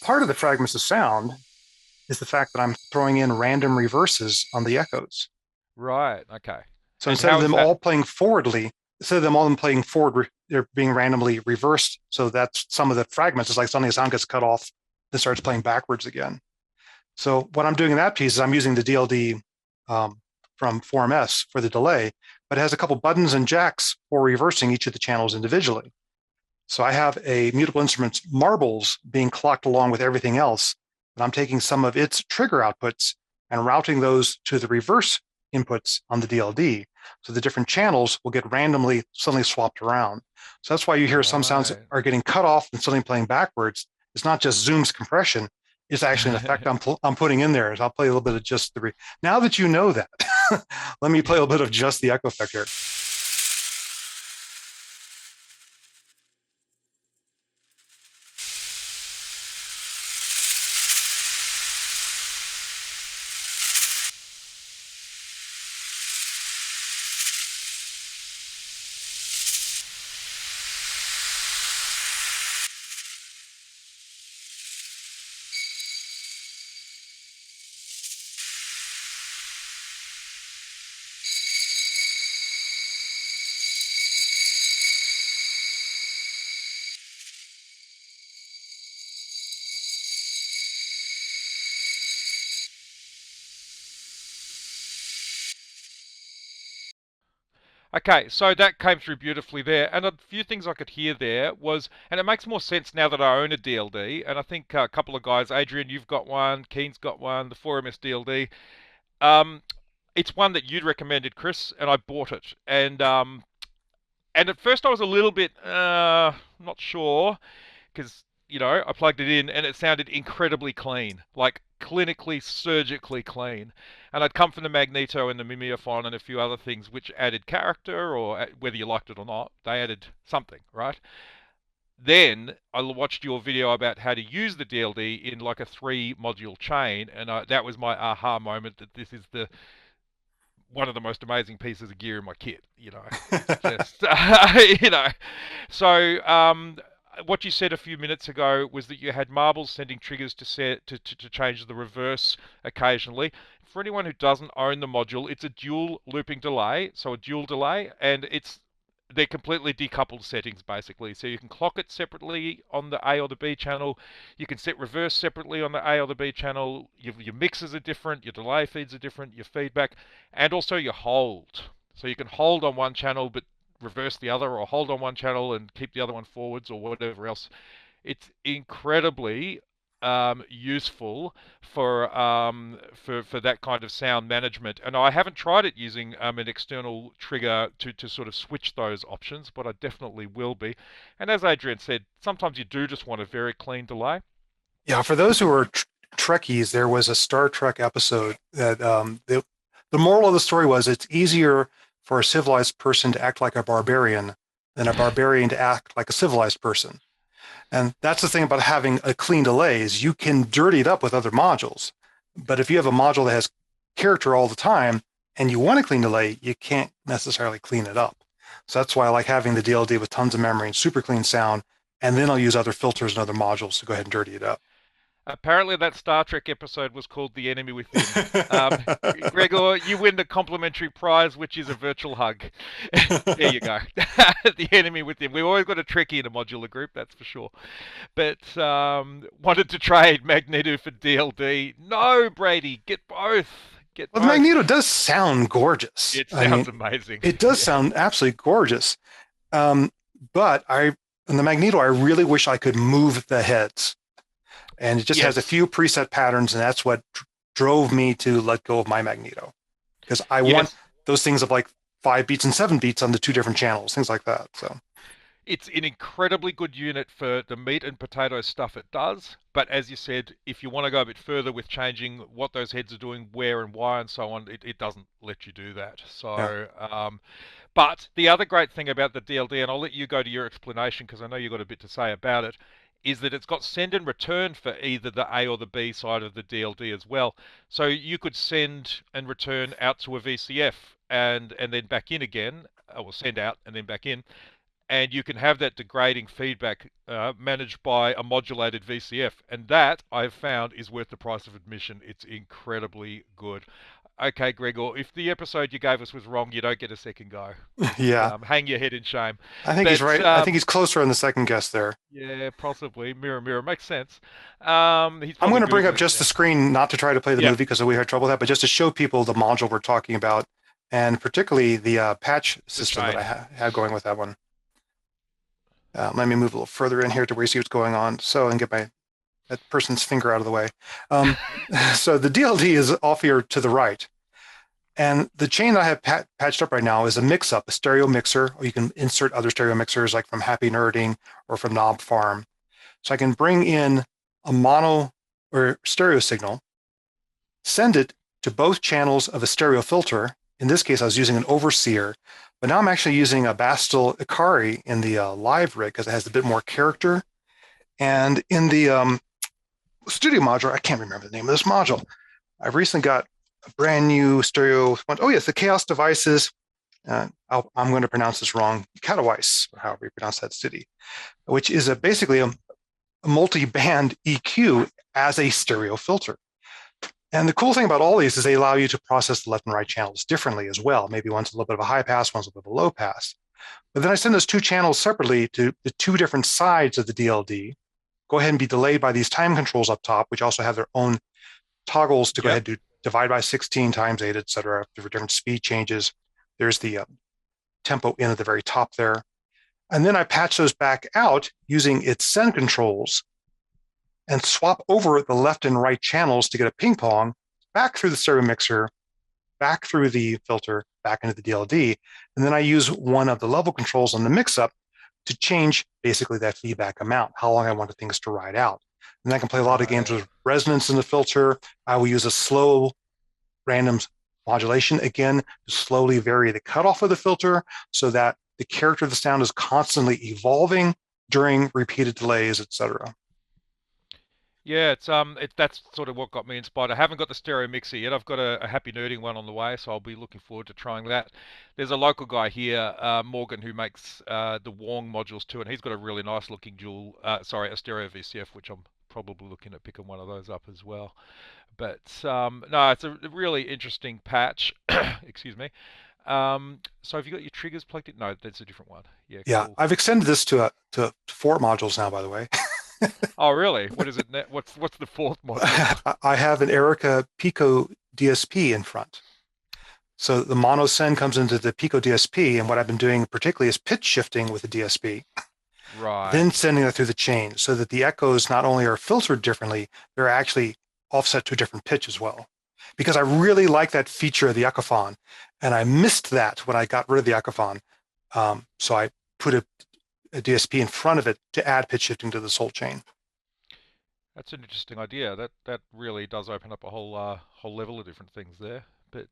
Part of the fragments of sound is the fact that I'm throwing in random reverses on the echoes. Right. Okay. So And instead of how is them that? all playing forwardly, instead of them all playing forward, they're being randomly reversed. So that's some of the fragments. It's like suddenly a sound gets cut off, then starts playing backwards again. So what I'm doing in that piece is I'm using the DLD um, from Form S for the delay, but it has a couple buttons and jacks for reversing each of the channels individually. So I have a Mutable Instruments marbles being clocked along with everything else, and I'm taking some of its trigger outputs and routing those to the reverse inputs on the DLD. So the different channels will get randomly suddenly swapped around. So that's why you hear some sounds Right. are getting cut off and suddenly playing backwards. It's not just Zoom's compression. It's actually an effect I'm putting in there. I'll play a little bit of just the. Now that you know that, let me play a little bit of just the echo effect here. Okay, so that came through beautifully there, and a few things I could hear there was, and it makes more sense now that I own a DLD, and I think a couple of guys, Adrian, you've got one, Keen's got one, the 4MS DLD. Um, it's one that you'd recommended, Chris, and I bought it, and at first I was a little bit not sure because I plugged it in and it sounded incredibly clean, like clinically, surgically clean. And I'd come from the magneto and the mimeophone and a few other things which added character, or whether you liked it or not, they added something, right? Then I watched your video about how to use the DLD in like a 3 module chain, and that was my aha moment that this is the one of the most amazing pieces of gear in my kit. It's just, you know. So, what you said a few minutes ago was that you had marbles sending triggers to change the reverse occasionally. For anyone who doesn't own the module, it's a dual looping delay, so a dual delay, and they're completely decoupled settings basically. So you can clock it separately on the A or the B channel. You can set reverse separately on the A or the B channel. Your mixes are different, your delay feeds are different, your feedback, and also your hold. So you can hold on one channel but reverse the other, or hold on one channel and keep the other one forwards, or whatever else. It's incredibly useful for that kind of sound management. And I haven't tried it using an external trigger to sort of switch those options, but I definitely will be. And as Adrian said, sometimes you do just want a very clean delay. Yeah, for those who are Trekkies, there was a Star Trek episode that the moral of the story was it's easier for a civilized person to act like a barbarian than a barbarian to act like a civilized person. And that's the thing about having a clean delay is you can dirty it up with other modules. But if you have a module that has character all the time and you want a clean delay, you can't necessarily clean it up. So that's why I like having the DLD with tons of memory and super clean sound. And then I'll use other filters and other modules to go ahead and dirty it up. Apparently, that Star Trek episode was called "The Enemy Within." Gregor, you win the complimentary prize, which is a virtual hug. There you go. The Enemy Within. We've always got a Trekkie in a modular group, that's for sure. But wanted to trade Magneto for DLD. No, Brady, get both. Get Well, the both. Magneto does sound gorgeous. It I sounds mean, amazing. it does Yeah. sound absolutely gorgeous. Um, but in the Magneto, I really wish I could move the heads. And it just has a Yes. few preset patterns, and that's what drove me to let go of my Magneto. Because I want Yes. those things of like 5 beats and 7 beats on the two different channels, things like that. So It's an incredibly good unit for the meat and potato stuff it does, but as you said, if you want to go a bit further with changing what those heads are doing, where and why and so on, it doesn't let you do that. yeah. But the other great thing about the DLD, and I'll let you go to your explanation because I know you've got a bit to say about it, is that it's got send and return for either the A or the B side of the DLD as well. So you could send and return out to a VCF and then back in again, or send out and then back in, and you can have that degrading feedback managed by a modulated VCF, and that I've found is worth the price of admission. It's incredibly good. okay, Gregor, if the episode you gave us was wrong, you don't get a second go. Just Yeah, hang your head in shame. I think he's But right. I think he's closer on the second guess there. yeah, possibly. Mirror, mirror. Makes sense. He's I'm probably going to bring up Googling it just the now. screen, not to try to play the Yep, movie because we had trouble with that, but just to show people the module we're talking about, and particularly the patch the system that I chain. have going with that one. Let me move a little further in here to where you see what's going on, so and get that person's finger out of the way. Um, so the DLD is off here to the right, and the chain that I have patched up right now is a mix-up, a stereo mixer, or you can insert other stereo mixers like from Happy Nerding or from Knob Farm. So I can bring in a mono or stereo signal, send it to both channels of a stereo filter. In this case, I was using an overseer, but now I'm actually using a Bastel Ikari in the live rig because it has a bit more character. And in the studio module, I can't remember the name of this module. I've recently got a brand new stereo one. Oh, yes, the Chaos Devices. I'm going to pronounce this wrong. Katowice, or however you pronounce that city, which is basically a multi-band EQ as a stereo filter. And the cool thing about all these is they allow you to process the left and right channels differently as well. Maybe one's a little bit of a high pass, one's a little bit of a low pass. But then I send those two channels separately to the two different sides of the DLD. Go ahead and be delayed by these time controls up top, which also have their own toggles to go Yep. ahead and do divide by 16 times 8, et cetera, for different speed changes. There's the tempo in at the very top there. And then I patch those back out using its send controls and swap over the left and right channels to get a ping pong back through the stereo mixer, back through the filter, back into the DLD. And then I use one of the level controls on the mix-up to change basically that feedback amount, how long I want things to ride out. And I can play a lot of games Right. with resonance in the filter. I will use a slow random modulation, again, to slowly vary the cutoff of the filter so that the character of the sound is constantly evolving during repeated delays, etc. Yeah, that's sort of what got me inspired. I haven't got the stereo mixer yet. I've got a happy nerding one on the way, so I'll be looking forward to trying that. There's a local guy here, Morgan, who makes the Wong modules too, and he's got a really nice looking a stereo VCF, which I'm probably looking at picking one of those up as well. But no, it's a really interesting patch. Excuse me. So have you got your triggers plugged in? No, that's a different one. Yeah, Yeah, cool. I've extended this to 4 modules now, by the way. Oh, really? What is it? What's the fourth module? I have an Erica Pico DSP in front. So the mono send comes into the Pico DSP, and what I've been doing particularly is pitch shifting with the DSP, Right. then sending it through the chain so that the echoes not only are filtered differently, they're actually offset to a different pitch as well. Because I really like that feature of the echophon, and I missed that when I got rid of the echophon. So I put a DSP in front of it to add pitch shifting to this whole chain. That's an interesting idea. That really does open up a whole level of different things there. But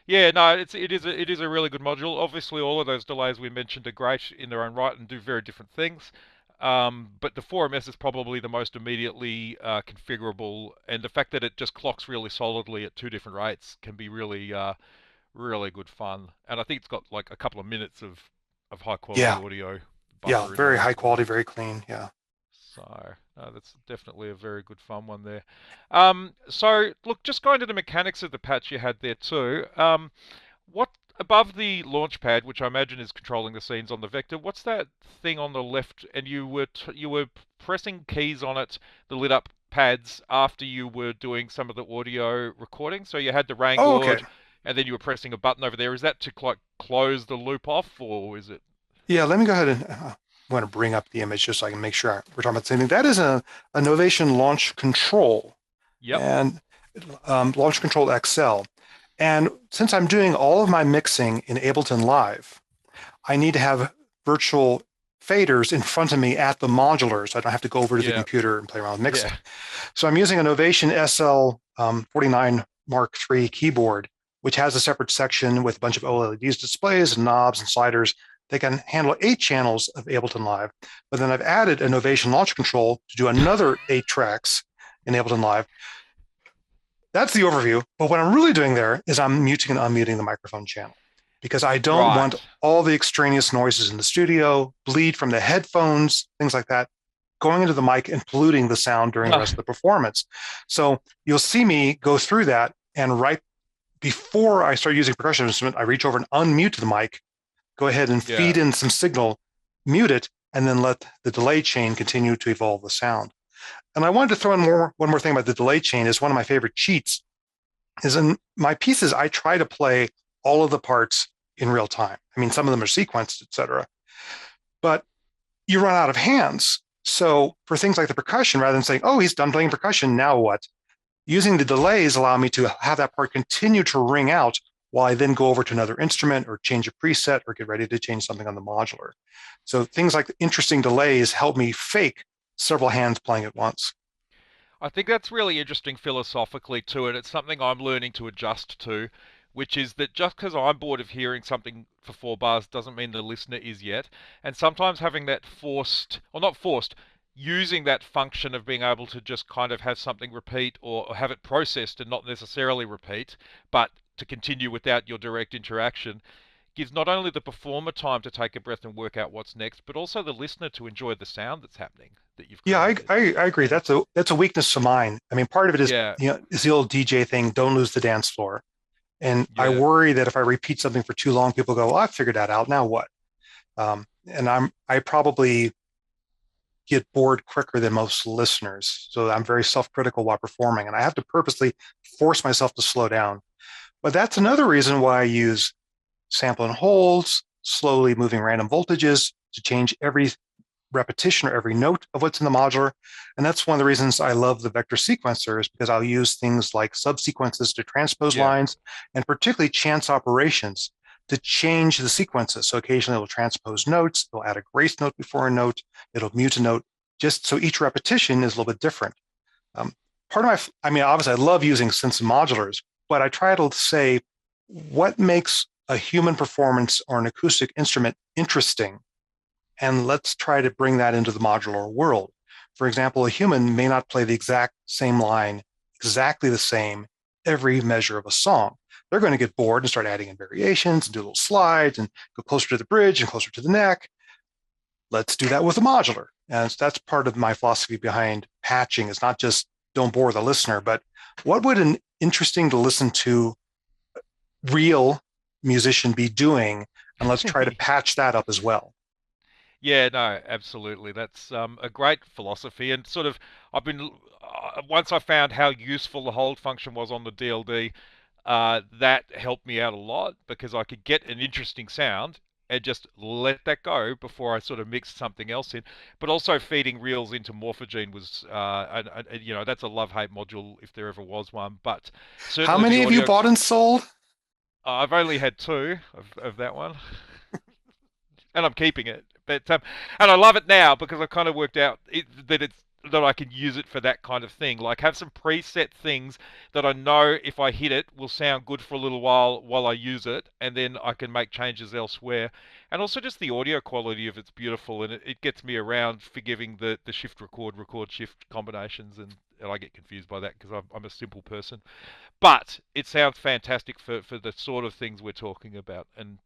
yeah, no, it is a really good module. Obviously, all of those delays we mentioned are great in their own right and do very different things. But the 4MS is probably the most immediately configurable, and the fact that it just clocks really solidly at two different rates can be really good fun. And I think it's got like a couple of minutes of high quality Yeah, audio yeah, buffer in very there high as quality, well. very clean. Yeah. So no, that's definitely a very good fun one there. So look, just going to the mechanics of the patch you had there too. What above the launch pad, which I imagine is controlling the scenes on the Vector, what's that thing on the left? And you were pressing keys on it, the lit up pads after you were doing some of the audio recording. So you had the rain Oh, okay. gorge, and then you were pressing a button over there. Is that to like close the loop off, or is it? Yeah, let me go ahead and I want to bring up the image just so I can make sure we're talking about the same thing. That is a Novation launch control Yep. and launch control XL. And since I'm doing all of my mixing in Ableton Live, I need to have virtual faders in front of me at the modular so I don't have to go over to the Yeah. computer and play around with mixing. Yeah. So I'm using a Novation SL 49 Mark III keyboard, which has a separate section with a bunch of OLEDs displays and knobs and sliders. They can handle 8 channels of Ableton Live, but then I've added a Novation launch control to do another 8 tracks in Ableton Live. That's the overview. But what I'm really doing there is I'm muting and unmuting the microphone channel because I don't want Right. all the extraneous noises in the studio, bleed from the headphones, things like that, going into the mic and polluting the sound during the rest of the performance. So you'll see me go through that and write before I start using percussion instrument, I reach over and unmute the mic, go ahead and Yeah. feed in some signal, mute it, and then let the delay chain continue to evolve the sound. And I wanted to throw in one more thing about the delay chain. Is one of my favorite cheats is in my pieces, I try to play all of the parts in real time. I mean, some of them are sequenced, etc. But you run out of hands. So for things like the percussion, rather than saying, oh, he's done playing percussion, now what? Using the delays allow me to have that part continue to ring out while I then go over to another instrument or change a preset or get ready to change something on the modular. So things like interesting delays help me fake several hands playing at once. I think that's really interesting philosophically too, and it's something I'm learning to adjust to, which is that just because I'm bored of hearing something for 4 bars doesn't mean the listener is yet. And sometimes having that forced, or not forced, using that function of being able to just kind of have something repeat or have it processed and not necessarily repeat, but to continue without your direct interaction, gives not only the performer time to take a breath and work out what's next, but also the listener to enjoy the sound that's happening that you've Yeah, created. I agree. And That's a weakness of mine. I mean, part of it is, yeah, is the old DJ thing, don't lose the dance floor. And I yeah. worry that if I repeat something for too long, people go, well, I figured that out. Now what? And I probably get bored quicker than most listeners. So I'm very self-critical while performing, and I have to purposely force myself to slow down. But that's another reason why I use sample and holds, slowly moving random voltages to change every repetition or every note of what's in the modular. And that's one of the reasons I love the vector sequencer, is because I'll use things like subsequences to transpose Yeah. lines, and particularly chance operations to change the sequences. So occasionally it'll transpose notes, it'll add a grace note before a note, it'll mute a note, just so each repetition is a little bit different. Um, Part of I mean, obviously I love using synths and modulars, but I try to say what makes a human performance or an acoustic instrument interesting, and let's try to bring that into the modular world. For example, a human may not play the exact same line, exactly the same, every measure of a song. They're going to get bored and start adding in variations and do little slides and go closer to the bridge and closer to the neck. Let's do that with a modular. And that's part of my philosophy behind patching. It's not just don't bore the listener, but what would an interesting to listen to real musician be doing? And let's try to patch that up as well. Yeah, no, absolutely. That's a great philosophy, and sort of I've been once I found how useful the hold function was on the DLD, that helped me out a lot because I could get an interesting sound and just let that go before I sort of mixed something else in. But also feeding reels into Morphogene was, you know, that's a love-hate module if there ever was one. But How certainly the many have you audio, bought and sold? I've only had two of that one. And I'm keeping it. But and I love it now because I've kind of worked out that I can use it for that kind of thing. Like have some preset things that I know if I hit it will sound good for a little while I use it, and then I can make changes elsewhere. And also just the audio quality of it's beautiful, and it gets me around forgiving the shift record shift combinations, and I get confused by that because I'm a simple person. But it sounds fantastic for the sort of things we're talking about, and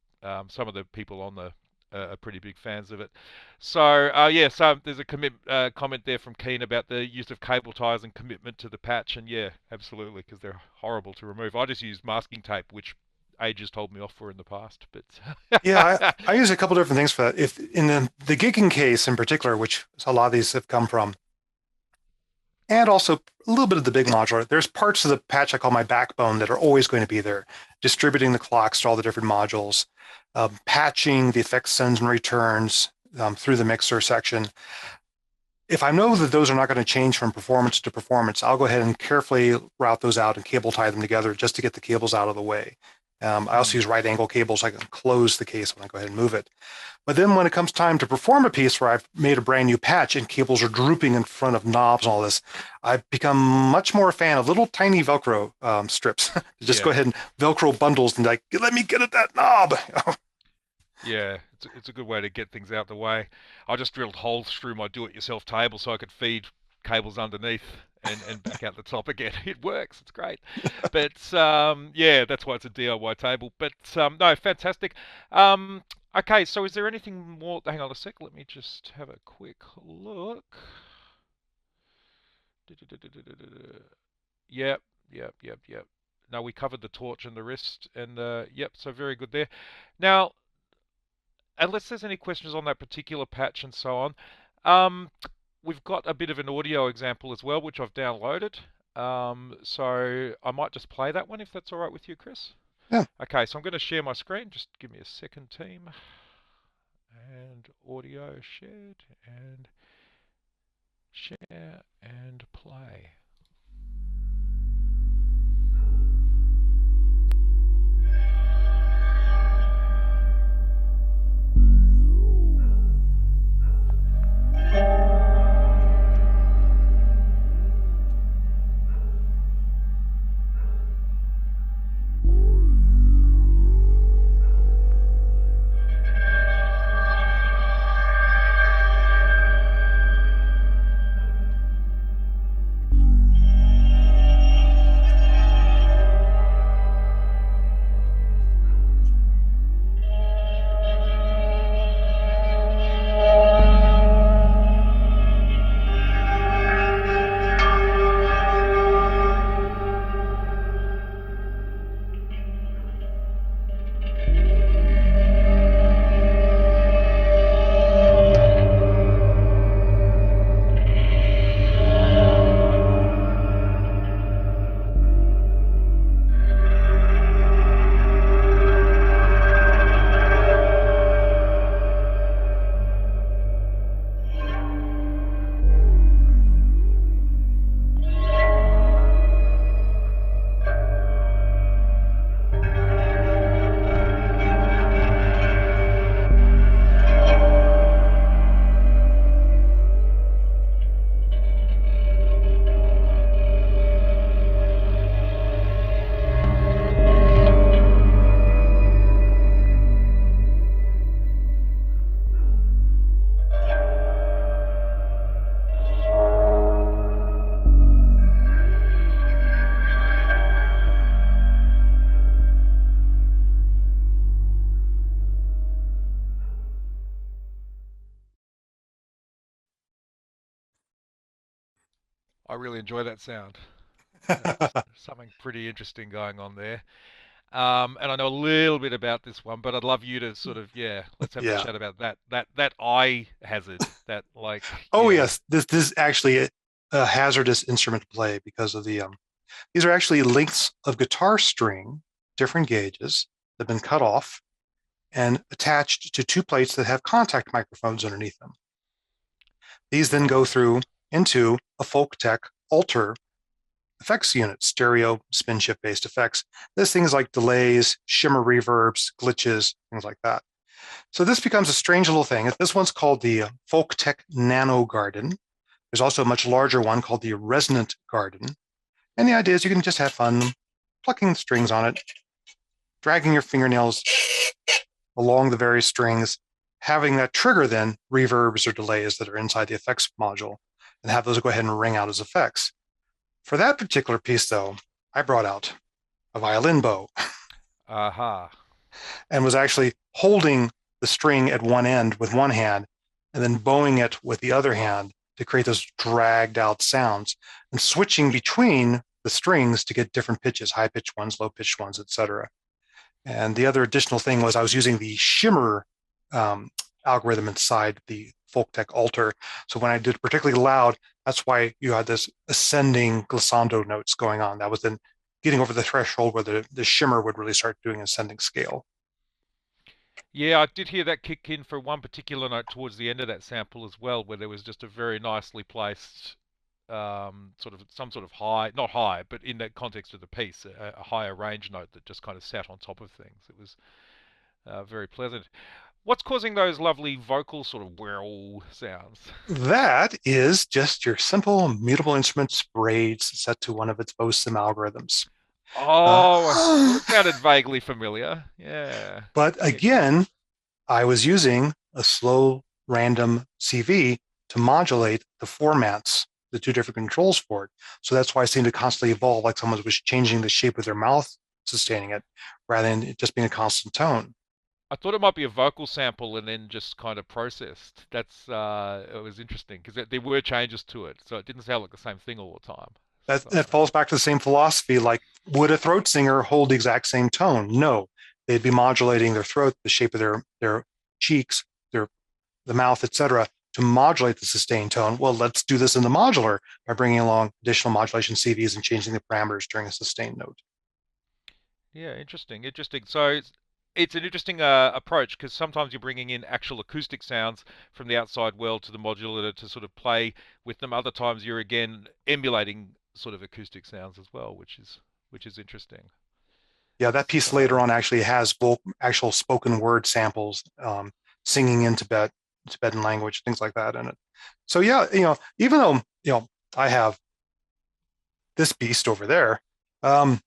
some of the people on the are pretty big fans of it. So yeah, so there's a comment there from Keen about the use of cable ties and commitment to the patch, and yeah, absolutely, because they're horrible to remove. I just use masking tape, which ages told me off for in the past, Yeah, but I use a couple different things for that. If in the gigging case in particular, which a lot of these have come from, and also a little bit of the big modular, there's parts of the patch I call my backbone that are always going to be there, distributing the clocks to all the different modules, patching the effects sends and returns through the mixer section. If I know that those are not going to change from performance to performance, I'll go ahead and carefully route those out and cable tie them together just to get the cables out of the way. I also mm, use right angle cables so I can close the case when I go ahead and move it. But then when it comes time to perform a piece where I've made a brand new patch and cables are drooping in front of knobs and all this, I've become much more a fan of little tiny Velcro strips to just go yeah. ahead and Velcro bundles and like, let me get at that knob. Yeah, it's a good way to get things out the way. I just drilled holes through my do-it-yourself table so I could feed cables underneath and back out the top again. It works. It's great. But yeah, that's why it's a DIY table. But no, fantastic. Um, okay, so is there anything more? Hang on a sec. Let me just have a quick look. Yep, yep, yep, yep. no, we covered the torch and the wrist, and yep, so very good there. Now, unless there's any questions on that particular patch and so on, um, we've got a bit of an audio example as well, which I've downloaded. So I might just play that one if that's all right with you, Chris. Yeah. Okay, so I'm going to share my screen. Just give me a second, team. And audio shared, and share and play. I really enjoy that sound. That's something pretty interesting going on there. And I know a little bit about this one, but I'd love you to sort of, yeah, let's have a Yeah. chat about that eye hazard, that like, Oh yeah. yes, this is actually a hazardous instrument to play because of the these are actually lengths of guitar string, different gauges, that have been cut off and attached to two plates that have contact microphones underneath them. These then go Right. through into a Folktek alter effects unit, stereo spin shift based effects. This things like delays, shimmer reverbs, glitches, things like that. So this becomes a strange little thing. This one's called the Folktek Nano Garden. There's also a much larger one called the Resonant Garden. And the idea is you can just have fun plucking strings on it, dragging your fingernails along the various strings, having that trigger then reverbs or delays that are inside the effects module, and have those go ahead and ring out as effects. For that particular piece, though, I brought out a violin bow Aha. and was actually holding the string at one end with one hand and then bowing it with the other hand to create those dragged out sounds and switching between the strings to get different pitches, high pitched ones, low pitched ones, etc. And the other additional thing was I was using the shimmer um, algorithm inside the Folktek alter. So when I did particularly loud, that's why you had this ascending glissando notes going on. That was then getting over the threshold where the shimmer would really start doing ascending scale. Yeah, I did hear that kick in for one particular note towards the end of that sample as well, where there was just a very nicely placed sort of some sort of high, not high, but in that context of the piece, a higher range note that just kind of sat on top of things. It was very pleasant. What's causing those lovely vocal sort of whirl sounds? That is just your simple mutable instruments braids set to one of its BOSIM algorithms. Oh, I thought Uh, it sounded vaguely familiar. Yeah. but Yeah, go on. again, I was using a slow random CV to modulate the formats, the two different controls for it. So that's why I seemed to constantly evolve, like someone was changing the shape of their mouth, sustaining it, rather than it just being a constant tone. I thought it might be a vocal sample and then just kind of processed. That's it was interesting because there were changes to it, so it didn't sound like the same thing all the time. That So falls back to the same philosophy. Like Would a throat singer hold the exact same tone? No, they'd be modulating their throat, the shape of their cheeks, their the mouth, etc., to modulate the sustained tone. Well, let's do this in the modular by bringing along additional modulation CVs and changing the parameters during a sustained note. Yeah, interesting, interesting. So it's an interesting approach because sometimes you're bringing in actual acoustic sounds from the outside world to the modulator to sort of play with them. Other times you're again emulating sort of acoustic sounds as well, which is interesting. Yeah, that piece later So on actually has actual spoken word samples, singing in Tibetan language, things like that in it. So yeah, even though I have this beast over there, um,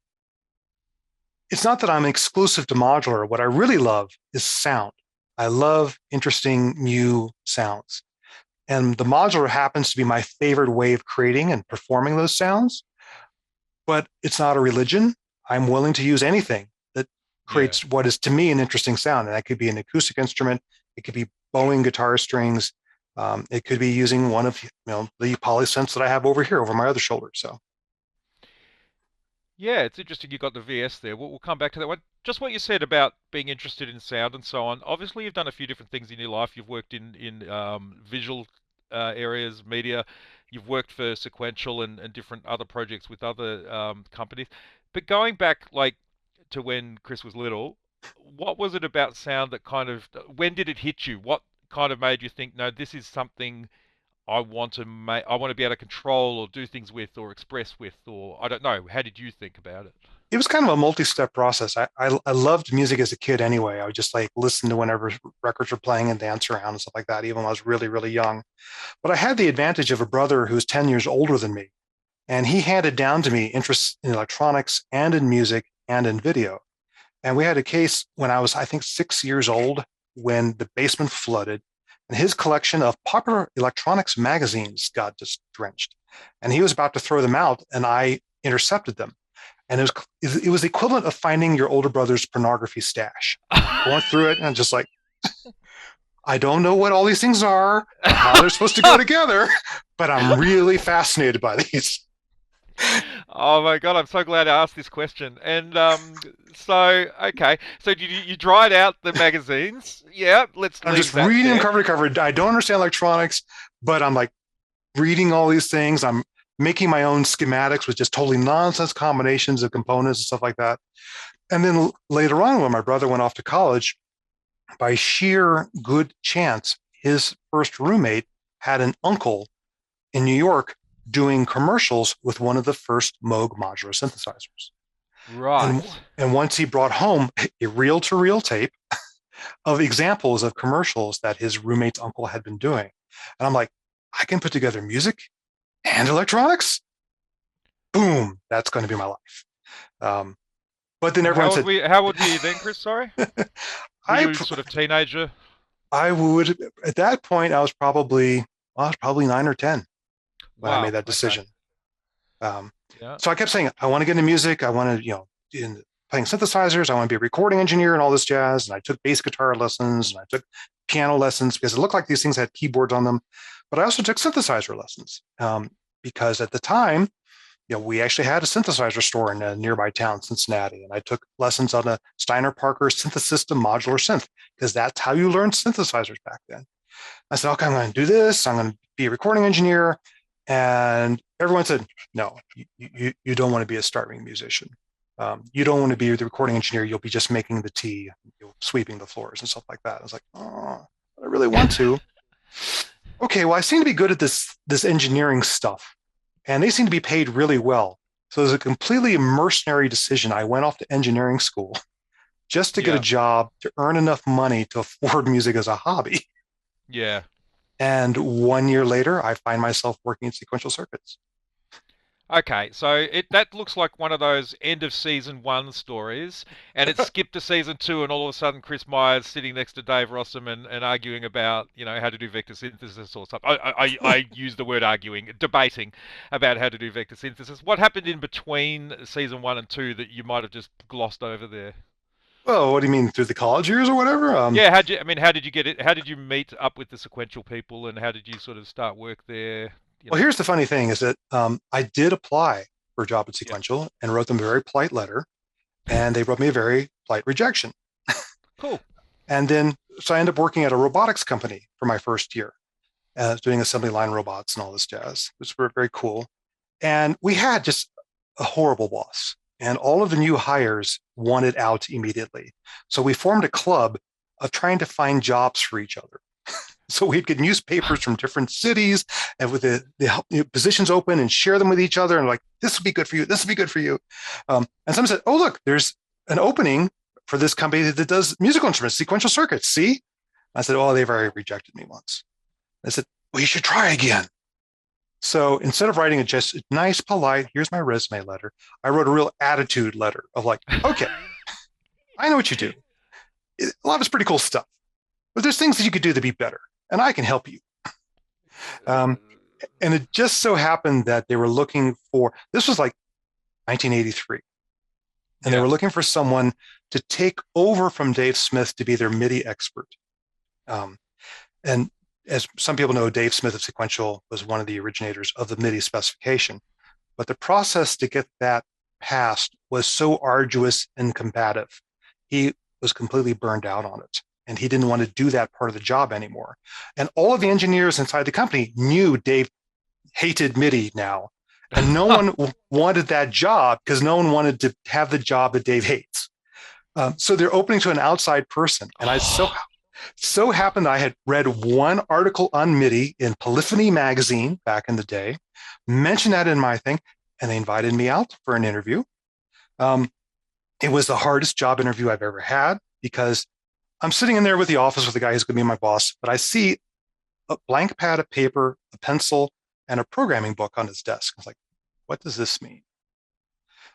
it's not that I'm exclusive to modular. What I really love is sound. I love interesting new sounds. And the modular happens to be my favorite way of creating and performing those sounds, but it's not a religion. I'm willing to use anything that yeah. creates what is to me an interesting sound. And that could be an acoustic instrument, it could be bowing guitar strings, it could be using one of the polysynths that I have over here over my other shoulder. So Yeah, it's interesting you got the VS there. We'll come back to that one. Just what you said about being interested in sound and so on. Obviously, you've done a few different things in your life. You've worked in visual areas, media. You've worked for Sequential and different other projects with other companies. But going back like to when Chris was little, what was it about sound that kind of when did it hit you? What kind of made you think, no, this is something I want to be able to control or do things with or express with, or I don't know. How did you think about it? it was kind of a multi-step process. I loved music as a kid anyway. I would just like listen to whenever records were playing and dance around and stuff like that, even when I was really, really young. But I had the advantage of a brother who's 10 years older than me. And he handed down to me interests in electronics and in music and in video. And we had a case when I was, I think, 6 years old when the basement flooded and his collection of popular electronics magazines got just drenched. And he was about to throw them out, and I intercepted them. And it was the equivalent of finding your older brother's pornography stash. Going through it and just like, I don't know what all these things are or how they're supposed to go together, but I'm really fascinated by these. Oh my God, I'm so glad I asked this question. And so, okay, so did you dried out the magazines? Yeah, let's I'm leave just that reading them there. cover to cover. I don't understand electronics, but I'm like reading all these things. I'm making my own schematics with just totally nonsense combinations of components and stuff like that. And then later on, when my brother went off to college, by sheer good chance, his first roommate had an uncle in New York doing commercials with one of the first Moog modular synthesizers. And, Right. and once he brought home a reel to reel tape of examples of commercials that his roommate's uncle had been doing. And I'm like, I can put together music and electronics. Boom, that's going to be my life. Um, but then And everyone said, how old were you then, Chris? Sorry, were I you sort of teenager? I would at that point I was probably 9 or 10 when I made Wow. that Okay. decision. Um, Yeah. so I kept saying I want to get into music. I want to in playing synthesizers. I want to be a recording engineer and all this jazz. And I took bass guitar lessons and I took piano lessons because it looked like these things had keyboards on them. But I also took synthesizer lessons because at the time we actually had a synthesizer store in a nearby town, Cincinnati, and I took lessons on a Steiner Parker Synthesystem modular synth because that's how you learned synthesizers back then. I said, okay, I'm going to do this. I'm going to be a recording engineer. And everyone said, no, you don't want to be a starving musician. You don't want to be the recording engineer. You'll be just making the tea, sweeping the floors and stuff like that. I was like, oh, I really want to. Okay, well, I seem to be good at this engineering stuff, and they seem to be paid really well. So it was a completely mercenary decision. I went off to engineering school just to get a Yeah. job to earn enough money to afford music as a hobby. Yeah. And 1 year later, I find myself working in sequential circuits. Okay, so that looks like one of those end of season one stories, and it skipped to season two, and all of a sudden Chris Meyer's sitting next to Dave Rossum and arguing about how to do vector synthesis or something. I use the word arguing, debating about how to do vector synthesis. What happened in between season one and two that you might have just glossed over there? Oh, what do you mean through the college years or whatever? Yeah, how did you get it? How did you meet up with the sequential people, and how did you sort of start work there? Well, here's the funny thing is that I did apply for a job at Yeah. Sequential and wrote them a very polite letter, and they wrote me a very polite rejection. Cool. And then, so I ended up working at a robotics company for my first year, doing assembly line robots and all this jazz. It was very cool. And we had just a horrible boss. And all of the new hires wanted out immediately. So we formed a club of trying to find jobs for each other. So we'd get newspapers from different cities and with the positions open and share them with each other. And like, this would be good for you. This would be good for you. And someone said, oh, look, there's an opening for this company that does musical instruments, Sequential Circuits. See? I said, oh, they've already rejected me once. I said, well, you should try again. So instead of writing a just nice, polite, here's my resume letter, I wrote a real attitude letter of like, okay, I know what you do. A lot of it's pretty cool stuff, but there's things that you could do to be better, and I can help you. Um, and it just so happened that they were looking for, this was like 1983, and they were looking for someone to take over from Dave Smith to be their MIDI expert. And as some people know, Dave Smith of Sequential was one of the originators of the MIDI specification. But the process to get that passed was so arduous and combative. He was completely burned out on it. And he didn't want to do that part of the job anymore. And all of the engineers inside the company knew Dave hated MIDI now. And no one wanted that job because no one wanted to have the job that Dave hates. So they're opening to an outside person. And I so happened I had read one article on MIDI in Polyphony magazine back in the day, mentioned that in my thing, and they invited me out for an interview. It was the hardest job interview I've ever had because I'm sitting in there with the office with the guy who's going to be my boss, but I see a blank pad of paper, a pencil, and a programming book on his desk. I was like, what does this mean?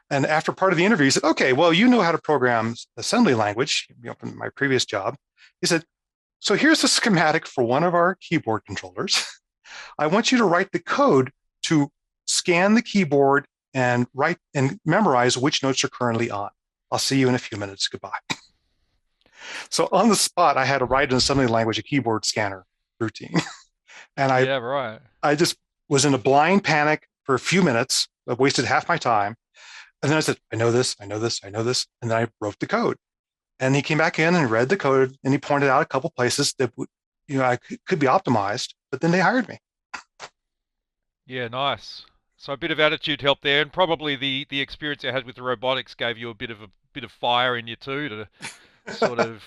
And after part of the interview, he said, okay, well, you know how to program assembly language, from my previous job. He said, so here's a schematic for one of our keyboard controllers. I want you to write the code to scan the keyboard and write and memorize which notes are currently on. I'll see you in a few minutes. Goodbye. So on the spot, I had to write in assembly language a keyboard scanner routine. And I just was in a blind panic for a few minutes. I wasted half my time. And then I said, I know this, I know this, I know this. And then I wrote the code. And he came back in and read the code, and he pointed out a couple places that I could be optimized. But then they hired me. Yeah, nice. So a bit of attitude helped there, and probably the experience you had with the robotics gave you a bit of fire in you too to sort of,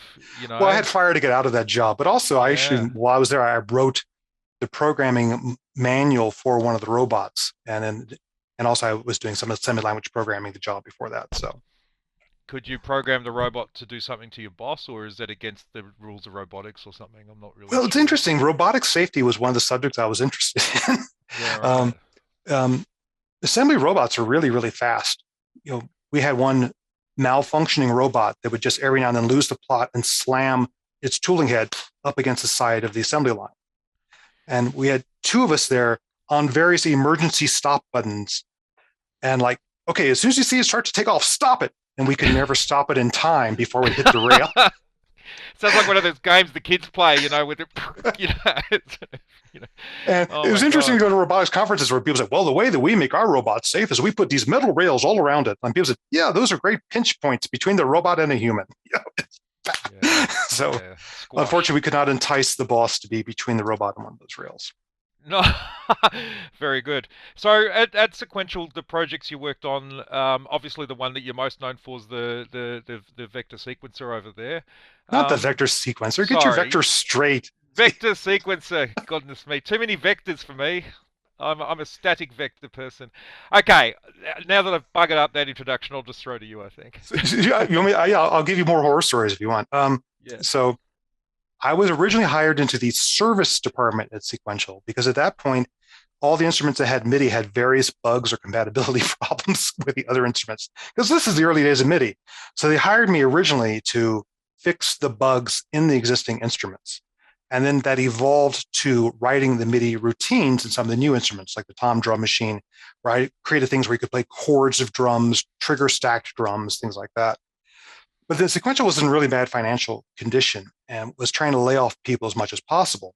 Well, I had fire to get out of that job, but also I actually, while I was there, I wrote the programming manual for one of the robots, and also I was doing some assembly language programming the job before that. So. Could you program the robot to do something to your boss, or is that against the rules of robotics or something? I'm not really Well, it's interesting. Robotic safety was one of the subjects I was interested in. Yeah, right. Assembly robots are really, really fast. We had one malfunctioning robot that would just every now and then lose the plot and slam its tooling head up against the side of the assembly line. And we had two of us there on various emergency stop buttons. And like, okay, as soon as you see it start to take off, stop it. And we could never stop it in time before we hit the rail. Sounds like one of those games the kids play, with it, And it was interesting to go to robotics conferences where people say, well, the way that we make our robots safe is we put these metal rails all around it. And people said, yeah, those are great pinch points between the robot and a human. So unfortunately, we could not entice the boss to be between the robot and one of those rails. No, very good. So at Sequential, the projects you worked on, obviously the one that you're most known for is the vector sequencer over there. Not the vector sequencer. Get your vector straight. Vector sequencer. Goodness me, too many vectors for me. I'm a static vector person. Okay, now that I've buggered up that introduction, I'll just throw to you, I think. You want me? Yeah, I'll give you more horror stories if you want. So I was originally hired into the service department at Sequential because at that point, all the instruments that had MIDI had various bugs or compatibility problems with the other instruments, because this is the early days of MIDI. So they hired me originally to fix the bugs in the existing instruments. And then that evolved to writing the MIDI routines in some of the new instruments, like the tom drum machine, where I created things where you could play chords of drums, trigger stacked drums, things like that. But then Sequential was in really bad financial condition and was trying to lay off people as much as possible.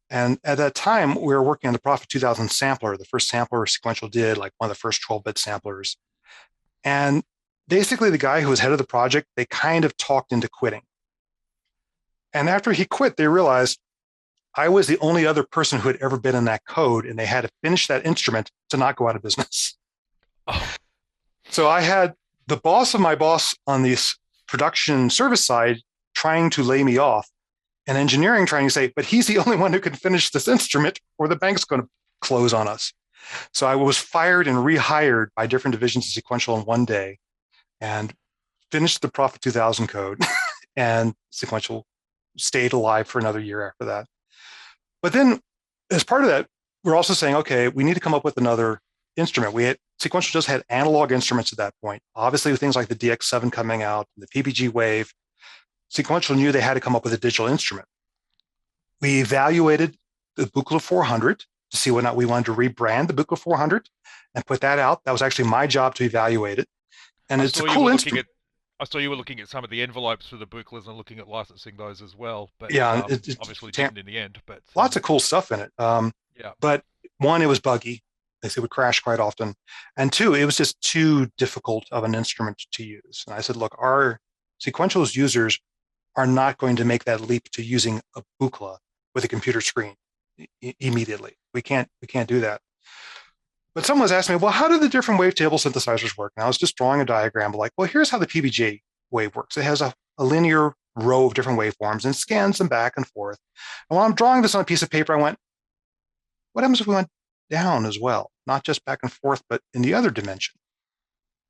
And at that time, we were working on the Prophet 2000 sampler, the first sampler Sequential did, like one of the first 12-bit samplers. And basically, the guy who was head of the project, they kind of talked into quitting. And after he quit, they realized I was the only other person who had ever been in that code, and they had to finish that instrument to not go out of business. Oh, So I had the boss of my boss on the production service side trying to lay me off, and engineering trying to say, but he's the only one who can finish this instrument, or the bank's going to close on us. So I was fired and rehired by different divisions of Sequential in one day and finished the Prophet 2000 code, and Sequential stayed alive for another year after that. But then, as part of that, we're also saying, okay, we need to come up with another instrument. We had Sequential just had analog instruments at that point. Obviously, with things like the DX7 coming out, the PPG Wave, Sequential knew they had to come up with a digital instrument. We evaluated the Buchla 400 to see whether or not we wanted to rebrand the Buchla 400 and put that out. That was actually my job to evaluate it. And it's a cool instrument. I saw you were looking at some of the envelopes for the Buchlas and looking at licensing those as well, but Yeah, obviously didn't in the end. But lots of cool stuff in it. Yeah. But one, it was buggy. It would crash quite often. And two, it was just too difficult of an instrument to use. And I said, look, our Sequential's users are not going to make that leap to using a Buchla with a computer screen immediately. We can't do that. But someone was asking me, well, how do the different wavetable synthesizers work? And I was just drawing a diagram, like, well, here's how the PBJ wave works. It has a linear row of different waveforms and scans them back and forth. And while I'm drawing this on a piece of paper, I went, what happens if we went down as well? Not just back and forth, but in the other dimension.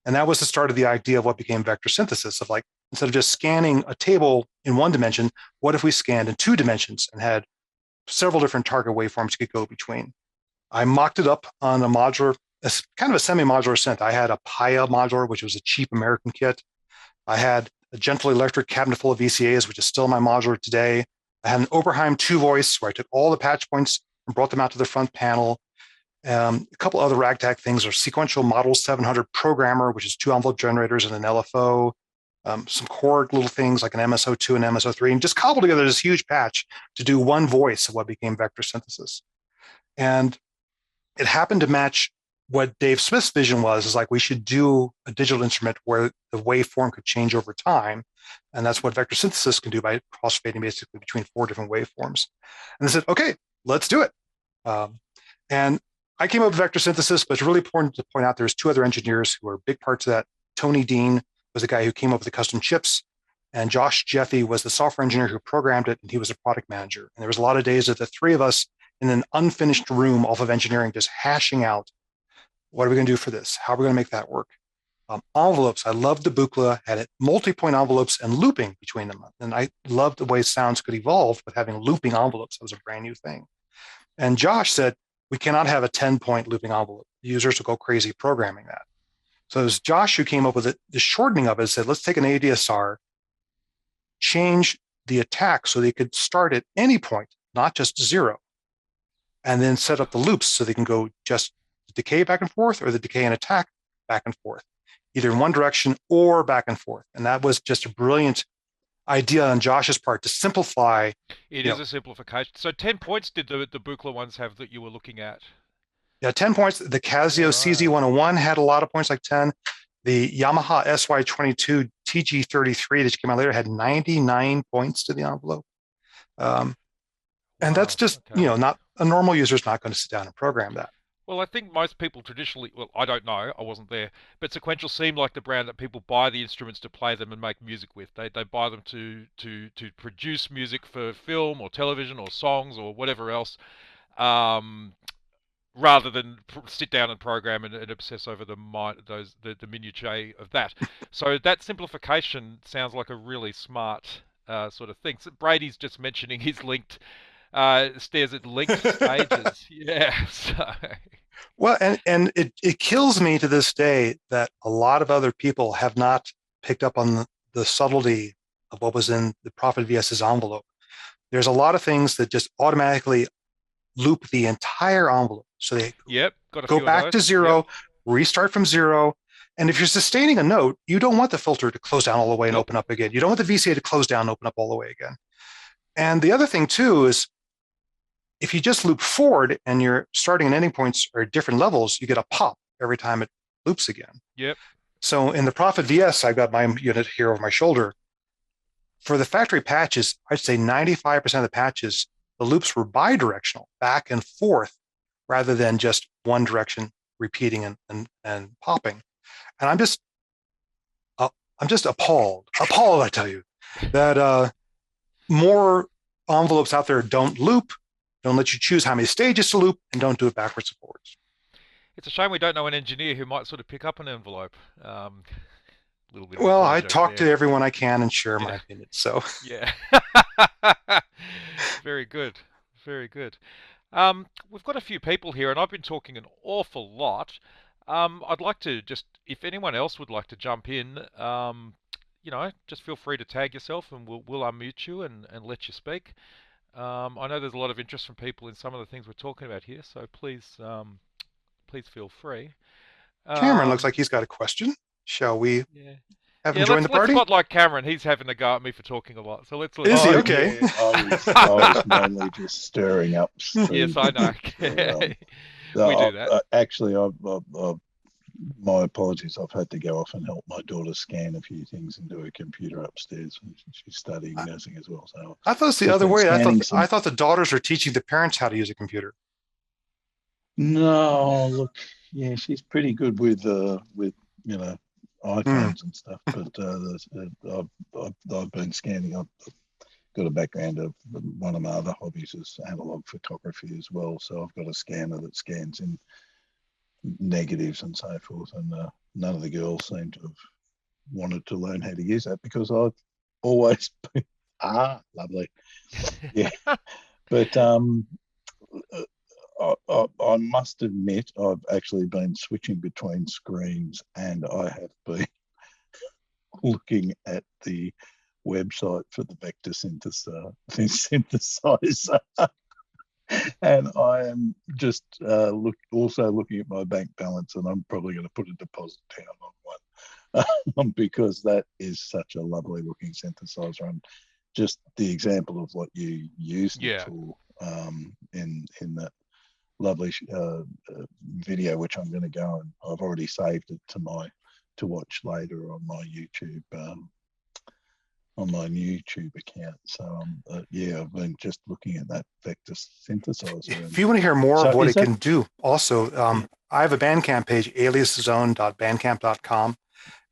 And that was the start of the idea of what became vector synthesis, of like, instead of just scanning a table in one dimension, what if we scanned in two dimensions and had several different target waveforms you could go between? I mocked it up on a modular, kind of a semi-modular synth. I had a Paya modular, which was a cheap American kit. I had a Gentle Electric cabinet full of VCAs, which is still my modular today. I had an Oberheim 2-voice where I took all the patch points and brought them out to the front panel. A couple other ragtag things are Sequential Model 700 Programmer, which is 2 envelope generators and an LFO. Some core little things like an MSO2 and MSO3, and just cobbled together this huge patch to do one voice of what became vector synthesis. And it happened to match what Dave Smith's vision was, is like we should do a digital instrument where the waveform could change over time. And that's what vector synthesis can do by crossfading basically between 4 different waveforms. And they said, okay, let's do it. And I came up with vector synthesis, but it's really important to point out there's 2 other engineers who are big parts of that. Tony Dean was the guy who came up with the custom chips, and Josh Jeffy was the software engineer who programmed it, and he was a product manager. And there was a lot of days of the 3 of us in an unfinished room off of engineering, just hashing out, what are we going to do for this? How are we going to make that work? Envelopes, I loved the Buchla, had it multi-point envelopes and looping between them. And I loved the way sounds could evolve with having looping envelopes. That was a brand new thing. And Josh said, we cannot have a 10-point looping envelope. Users will go crazy programming that. So it was Josh who came up with it, the shortening of it, said, let's take an ADSR, change the attack so they could start at any point, not just 0, and then set up the loops so they can go just decay back and forth or the decay and attack back and forth, either in one direction or back and forth. And that was just a brilliant idea on Josh's part to simplify. It is a simplification. So 10 points did the Buchla ones have that you were looking at? Yeah, 10 points. The Casio CZ101 had a lot of points, like 10. The Yamaha SY22 TG33 that came out later had 99 points to the envelope. And that's just, not a normal user is not going to sit down and program that. Well, I think most people traditionally, well, I don't know, I wasn't there, but Sequential seemed like the brand that people buy the instruments to play them and make music with. They buy them to produce music for film or television or songs or whatever else, rather than sit down and program and obsess over the minutiae of that. So that simplification sounds like a really smart sort of thing. So Brady's just mentioning he's linked. Stares at linked stages. Yeah. So. Well, and it kills me to this day that a lot of other people have not picked up on the subtlety of what was in the Prophet VS's envelope. There's a lot of things that just automatically loop the entire envelope. So they go back to 0, restart from 0. And if you're sustaining a note, you don't want the filter to close down all the way and open up again. You don't want the VCA to close down and open up all the way again. And the other thing too is, if you just loop forward and your starting and ending points are at different levels, you get a pop every time it loops again. Yep. So in the Prophet VS, I've got my unit here over my shoulder. For the factory patches, I'd say 95% of the patches, the loops were bidirectional, back and forth, rather than just one direction repeating and popping. And I'm just appalled, I tell you, that more envelopes out there don't loop, don't let you choose how many stages to loop, and don't do it backwards and forwards. It's a shame we don't know an engineer who might sort of pick up an envelope. Little bit of a Well, fly I joke talk there. to everyone I can and share my Yeah. opinion. So, Yeah. Very good. Very good. We've got a few people here, and I've been talking an awful lot. I'd like to just, if anyone else would like to jump in, just feel free to tag yourself, and we'll unmute you and let you speak. I know there's a lot of interest from people in some of the things we're talking about here, so please feel free. Cameron looks Um, like he's got a question. Shall we yeah, have him yeah. join Let's the let's party? spotlight Cameron. He's having a go at me for talking a lot, so let's Is he Oh bring him okay? in. yeah, I was mainly just stirring up Yes, Steve. I know. We do that. Actually, my apologies. I've had to go off and help my daughter scan a few things into her computer upstairs. She's studying nursing as well. So I thought it's the just other been way. scanning I some. thought the daughters were teaching the parents how to use a computer. No, look, yeah, she's pretty good with Hmm. iPhones and stuff. But I've been scanning. I've got a background of one of my other hobbies is analog photography as well. So I've got a scanner that scans in negatives and so forth. And none of the girls seem to have wanted to learn how to use that because I've always been, lovely. Yeah. But I must admit, I've actually been switching between screens and I have been looking at the website for the Vector synthesizer. And I am just also looking at my bank balance, and I'm probably going to put a deposit down on one because that is such a lovely looking synthesizer. And just the example of what you used it Yeah. for in that lovely video, which I'm going to go and I've already saved it to watch later on my YouTube account. So I've been just looking at that Vector synthesizer. If you want to hear more So of what is it that? can do, also, I have a Bandcamp page, aliaszone.bandcamp.com,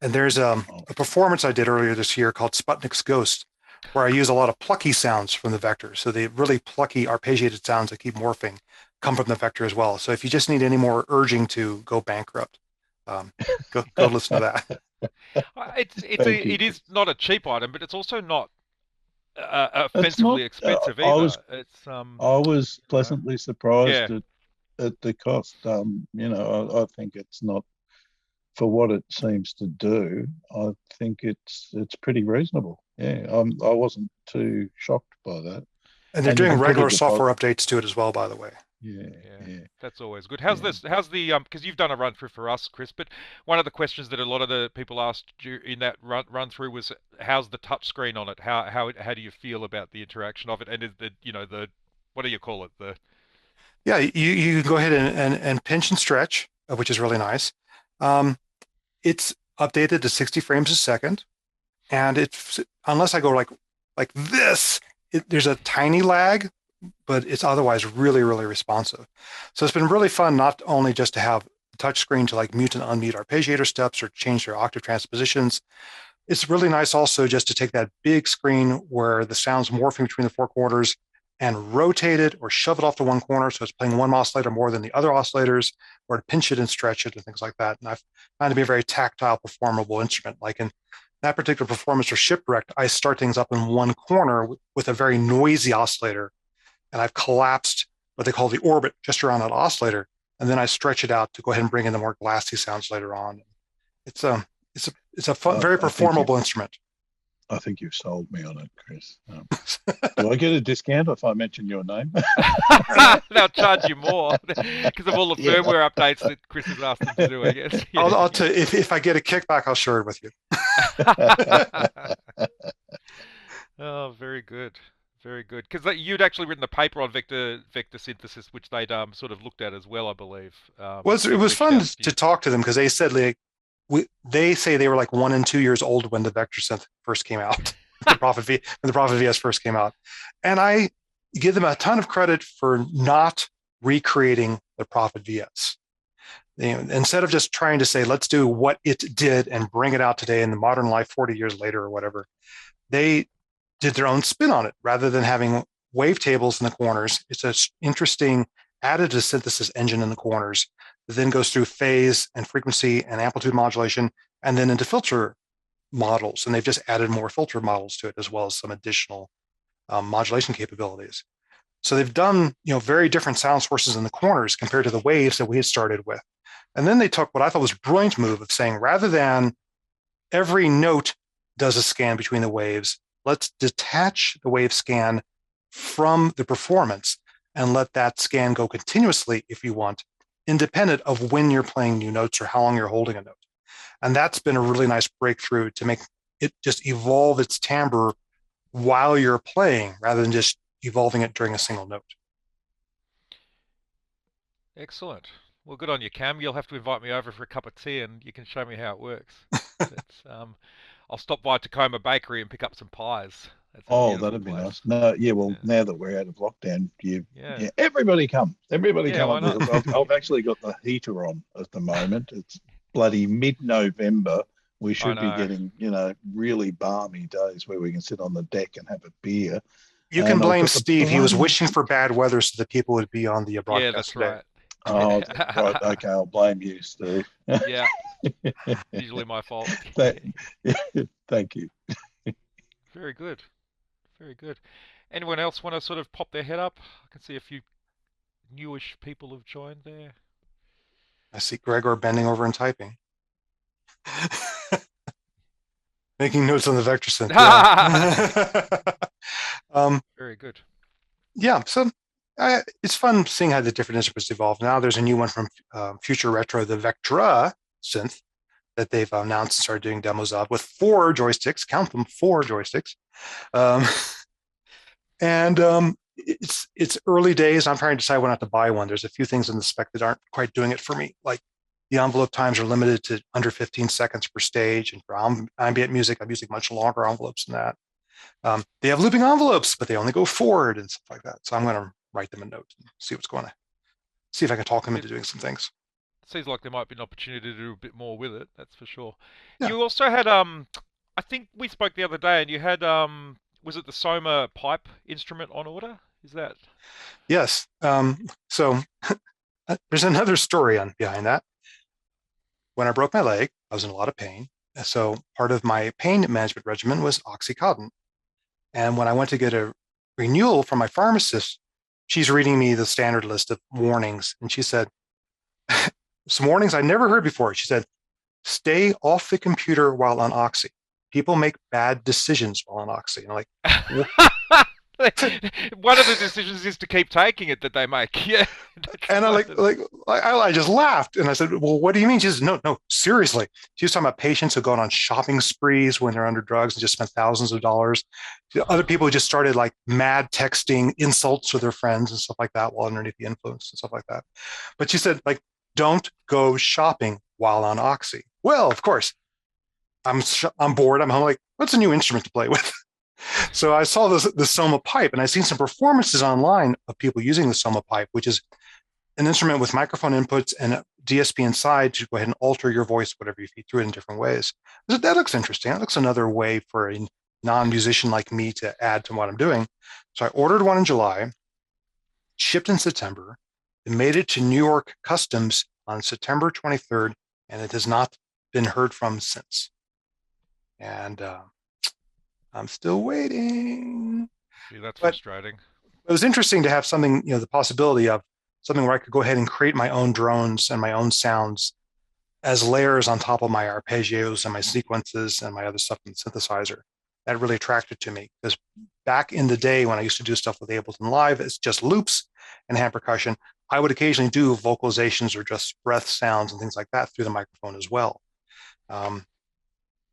and there's a performance I did earlier this year called Sputnik's Ghost, where I use a lot of plucky sounds from the Vector. So the really plucky, arpeggiated sounds that keep morphing come from the Vector as well. So if you just need any more urging to go bankrupt, go listen to that. It is not a cheap item, but it's also not It's not. offensively expensive I was either. It's I was you know, pleasantly surprised yeah, at the cost. I think it's not for what it seems to do. I think it's pretty reasonable. Yeah, I wasn't too shocked by that. And they're And you doing can put a regular deposit. software updates to it as well, by the way. Yeah, yeah. yeah, That's always good. yeah. How's the because you've done a run through for us, Chris, but one of the questions that a lot of the people asked you in that run through was how's the touch screen on it? How do you feel about the interaction of it? And is the what do you call it? The Yeah, you can go ahead and pinch and stretch, which is really nice. Um, it's updated to 60 frames a second, and it's unless I go like this, there's a tiny lag, but it's otherwise really, really responsive. So it's been really fun not only just to have the touch screen to like mute and unmute arpeggiator steps or change their octave transpositions. It's really nice also just to take that big screen where the sound's morphing between the four corners and rotate it or shove it off to one corner so it's playing one oscillator more than the other oscillators, or to pinch it and stretch it and things like that. And I find it to be a very tactile, performable instrument. Like in that particular performance for Shipwrecked, I start things up in one corner with a very noisy oscillator, and I've collapsed what they call the orbit just around that oscillator, and then I stretch it out to go ahead and bring in the more glassy sounds later on. It's a it's a fun, very I think performable instrument. I think you've sold me on it, Chris. Do I get a discount if I mention your name? they'll charge you more because of all the Yeah. firmware updates that Chris has asked them to do. I guess. Yeah. I'll tell you, if I get a kickback, I'll share it with you. Oh, very good. Very good. Because you'd actually written a paper on vector synthesis, which they'd sort of looked at as well, I believe. It They'd was reached fun out to to you. talk to them because they said they say they were like 1 and 2 years old when the Vector Synth first came out, when the Prophet VS first came out, and I give them a ton of credit for not recreating the Prophet VS. Instead of just trying to say let's do what it did and bring it out today in the modern life 40 years later or whatever, they did their own spin on it rather than having wavetables in the corners. It's an interesting additive synthesis engine in the corners that then goes through phase and frequency and amplitude modulation and then into filter models. And they've just added more filter models to it as well as some additional modulation capabilities. So they've done very different sound sources in the corners compared to the waves that we had started with. And then they took what I thought was a brilliant move of saying rather than every note does a scan between the waves, let's detach the wave scan from the performance and let that scan go continuously if you want, independent of when you're playing new notes or how long you're holding a note. And that's been a really nice breakthrough to make it just evolve its timbre while you're playing rather than just evolving it during a single note. Excellent. Well, good on you, Cam. You'll have to invite me over for a cup of tea, and you can show me how it works. That's, I'll stop by Tacoma Bakery and pick up some pies. That's a Oh, beautiful that'd be place. nice. No, yeah. Well, Yeah. now that we're out of lockdown, Yeah. yeah, everybody come Yeah, why up there. not? I've actually got the heater on at the moment. It's bloody mid-November. We I should be know. getting, really balmy days where we can sit on the deck and have a beer. You can And I've blame got the Steve. He was bloody wishing for bad weather so that people would be on the Yeah, broadcast that's today. right. Oh, right. Okay, I'll blame you, Steve. Yeah, usually my fault. Thank you. Very good. Very good. Anyone else want to sort of pop their head up? I can see a few newish people have joined there. I see Gregor bending over and typing. Making notes on the vector synth. Yeah. Very good. Yeah. So it's fun seeing how the different instruments evolve. Now there's a new one from Future Retro, the Vectra synth that they've announced and started doing demos of with 4 joysticks. Count them, 4 joysticks. And it's early days. I'm trying to decide when not to buy one. There's a few things in the spec that aren't quite doing it for me. Like the envelope times are limited to under 15 seconds per stage. And for ambient music, I'm using much longer envelopes than that. They have looping envelopes, but they only go forward and stuff like that. So I'm going to write them a note and see what's going on. See if I can talk them into doing some things. Seems like there might be an opportunity to do a bit more with it. That's for sure. Yeah. You also had I think we spoke the other day, and you had was it the Soma Pipe instrument on order? Is that? Yes. So there's another story behind that. When I broke my leg, I was in a lot of pain. So part of my pain management regimen was Oxycontin. And when I went to get a renewal from my pharmacist, she's reading me the standard list of warnings. And she said, some warnings I never heard before. She said, stay off the computer while on Oxy. People make bad decisions while on Oxy. And I'm like, one of the decisions is to keep taking it that they make. Yeah. And I just laughed and I said, well, what do you mean? She says, no, seriously. She was talking about patients who go on shopping sprees when they're under drugs and just spent thousands of dollars. Other people who just started like mad texting insults to their friends and stuff like that while underneath the influence and stuff like that. But she said, like, don't go shopping while on Oxy. Well, of course, I'm bored. I'm home. Like, what's a new instrument to play with? So I saw the Soma Pipe, and I've seen some performances online of people using the Soma Pipe, which is an instrument with microphone inputs and a DSP inside to go ahead and alter your voice, whatever you feed through it in different ways. So that looks interesting. That looks another way for a non-musician like me to add to what I'm doing. So I ordered one in July, shipped in September, and made it to New York Customs on September 23rd, and it has not been heard from since. And I'm still waiting. Gee, that's But frustrating. it was interesting to have something, the possibility of something where I could go ahead and create my own drones and my own sounds as layers on top of my arpeggios and my sequences and my other stuff in the synthesizer. That really attracted to me because back in the day when I used to do stuff with Ableton Live, it's just loops and hand percussion. I would occasionally do vocalizations or just breath sounds and things like that through the microphone as well.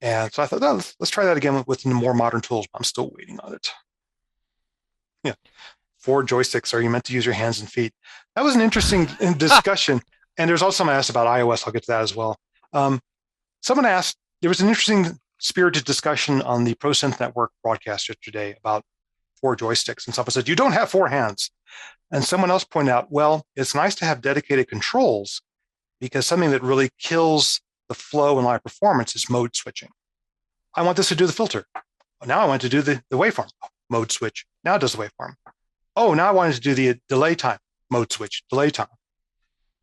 And so I thought, let's try that again with more modern tools. But I'm still waiting on it. Yeah, 4 joysticks. Are you meant to use your hands and feet? That was an interesting discussion. And there's also someone asked about iOS. I'll get to that as well. Someone asked, there was an interesting spirited discussion on the ProSynth Network broadcast yesterday about 4 joysticks. And someone said, you don't have 4 hands. And someone else pointed out, well, it's nice to have dedicated controls because something that really kills the flow in live performance is mode switching. I want this to do the filter. Now I want to do the waveform. Mode switch. Now it does the waveform. Oh, now I wanted to do the delay time. Mode switch, delay time.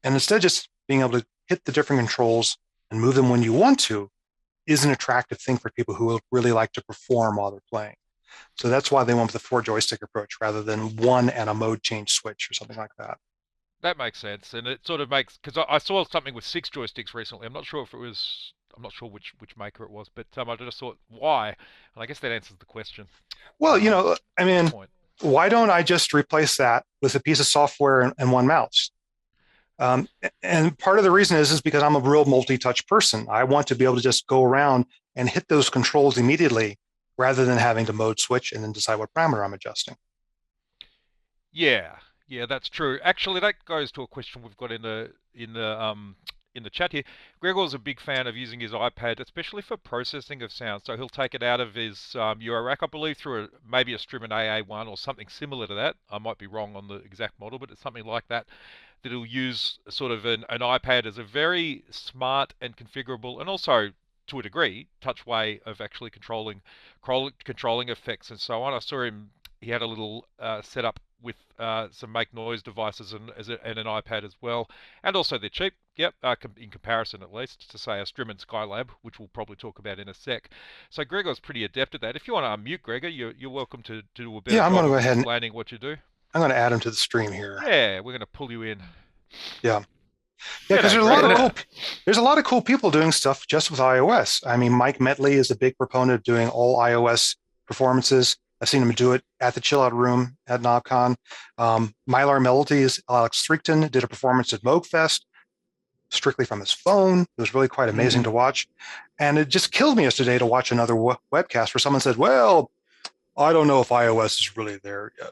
And instead of just being able to hit the different controls and move them when you want to is an attractive thing for people who really like to perform while they're playing. So that's why they went with the 4 joystick approach rather than one and a mode change switch or something like that. That makes sense, and it sort of makes, because I saw something with 6 joysticks recently. I'm not sure which maker it was, but I just thought, why? And I guess that answers the question. Well, I mean, why don't I just replace that with a piece of software and one mouse? And part of the reason is because I'm a real multi-touch person. I want to be able to just go around and hit those controls immediately rather than having to mode switch and then decide what parameter I'm adjusting. Yeah, that's true. Actually, that goes to a question we've got in the chat here. Gregor's a big fan of using his iPad, especially for processing of sound. So he'll take it out of his Euro rack, I believe, through maybe a Strymon AA1 or something similar to that. I might be wrong on the exact model, but it's something like that. That he'll use sort of an iPad as a very smart and configurable, and also to a degree, touch way of actually controlling effects and so on. I saw him; he had a little setup with some make noise devices and an iPad as well, and also they're cheap. Yep, in comparison at least to say a Strymon SkyLab, which we'll probably talk about in a sec. So Gregor's pretty adept at that. If you want to unmute Gregor, you're welcome to do a better I'm job going to go of ahead and explaining what you do. I'm going to add him to the stream here. Yeah, we're going to pull you in. Yeah, because there's a lot of cool people doing stuff just with iOS. I mean, Mike Metley is a big proponent of doing all iOS performances. I've seen him do it at the Chill Out Room at Knobcon. Mylar Melodies, Alex Strickton did a performance at Moogfest strictly from his phone. It was really quite amazing to watch. And it just killed me yesterday to watch another webcast where someone said, well, I don't know if iOS is really there yet.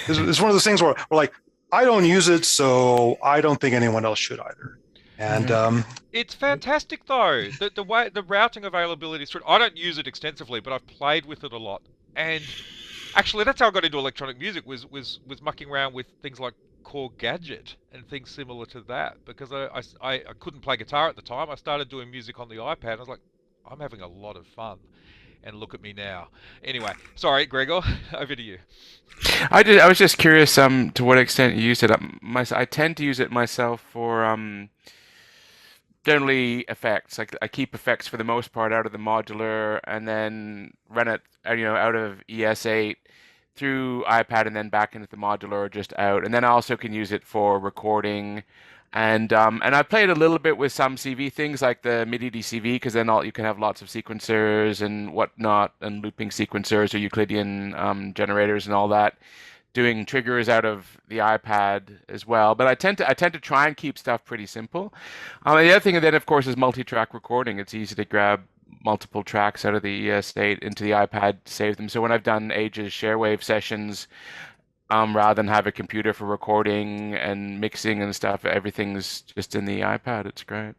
It's one of those things where we're like, I don't use it, so I don't think anyone else should either. And it's fantastic though. The way the routing availability is. I don't use it extensively, but I've played with it a lot. And actually, that's how I got into electronic music. Was mucking around with things like Core Gadget and things similar to that, because I couldn't play guitar at the time. I started doing music on the iPad. I was like, I'm having a lot of fun. And look at me now. Anyway, sorry, Gregor, over to you. I was just curious to what extent you use it. I tend to use it myself for generally effects. Like I keep effects for the most part out of the modular and then run it out of ES8 through iPad and then back into the modular or just out. And then I also can use it for recording. And I played a little bit with some CV things like the MIDI DCV, because then you can have lots of sequencers and whatnot, and looping sequencers or Euclidean generators and all that, doing triggers out of the iPad as well. But I tend to try and keep stuff pretty simple. The other thing then, of course, is multi-track recording. It's easy to grab multiple tracks out of the ES8 into the iPad, save them. So when I've done Ages Sharewave sessions, rather than have a computer for recording and mixing and stuff, everything's just in the iPad. It's great.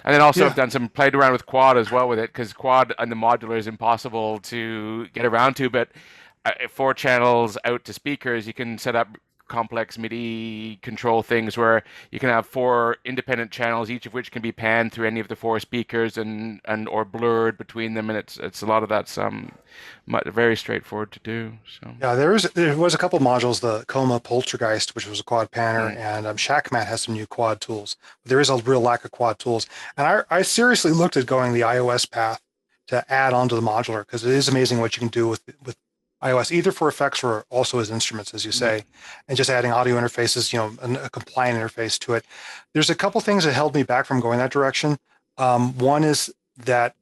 And then also I've played around with quad as well with it, because quad and the modular is impossible to get around to, but 4 channels out to speakers, you can set up complex MIDI control things where you can have 4 independent channels, each of which can be panned through any of the 4 speakers and or blurred between them, and it's a lot of that's very straightforward to do. So yeah, there was a couple modules, the Coma Poltergeist, which was a quad panner, and Shackmat has some new quad tools. But there is a real lack of quad tools, and I seriously looked at going the iOS path to add on to the modular, because it is amazing what you can do with iOS, either for effects or also as instruments, as you say, and just adding audio interfaces, a compliant interface to it. There's a couple things that held me back from going that direction. One is that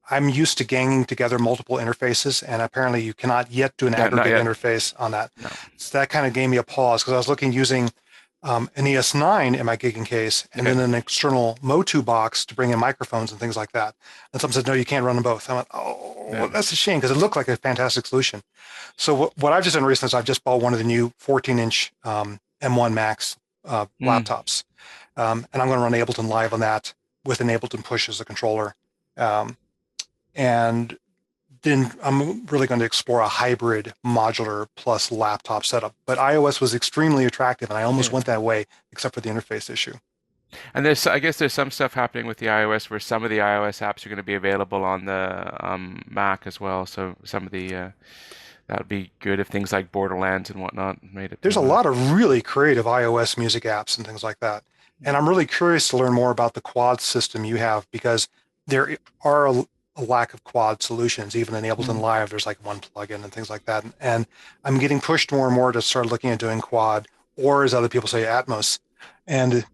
I'm used to ganging together multiple interfaces, and apparently you cannot yet do an aggregate interface on that. No. So that kind of gave me a pause, because I was looking using an ES9 in my gigging case, and Okay. then an external Motu box to bring in microphones and things like that. And someone said, no, you can't run them both. I went, oh, Yeah. that's a shame because it looked like a fantastic solution. So what I've just done recently is I've just bought one of the new 14-inch M1 Max laptops. And I'm going to run Ableton Live on that with an Ableton Push as a controller. And then I'm really going to explore a hybrid modular plus laptop setup. But iOS was extremely attractive, and I almost went that way, except for the interface issue. And I guess there's some stuff happening with the iOS where some of the iOS apps are going to be available on the Mac as well. So some of the that would be good if things like Borderlands and whatnot made it. There's a lot of really creative iOS music apps and things like that. And I'm really curious to learn more about the quad system you have, because there are a lack of quad solutions. Even in Ableton Live, there's like one plugin and things like that. And I'm getting pushed more and more to start looking at doing quad, or as other people say, Atmos. And,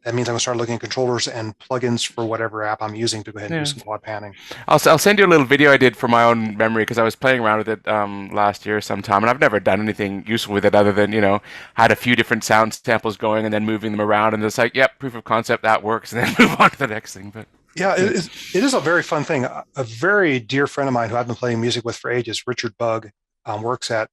that means I'm going to start looking at controllers and plugins for whatever app I'm using to go ahead and do some quad panning. I'll send you a little video I did for my own memory because I was playing around with it last year sometime, and I've never done anything useful with it other than, had a few different sound samples going and then moving them around, and it's like, yep, proof of concept, that works, and then move on to the next thing. But yeah, it is a very fun thing. A very dear friend of mine who I've been playing music with for ages, Richard Bugg, works at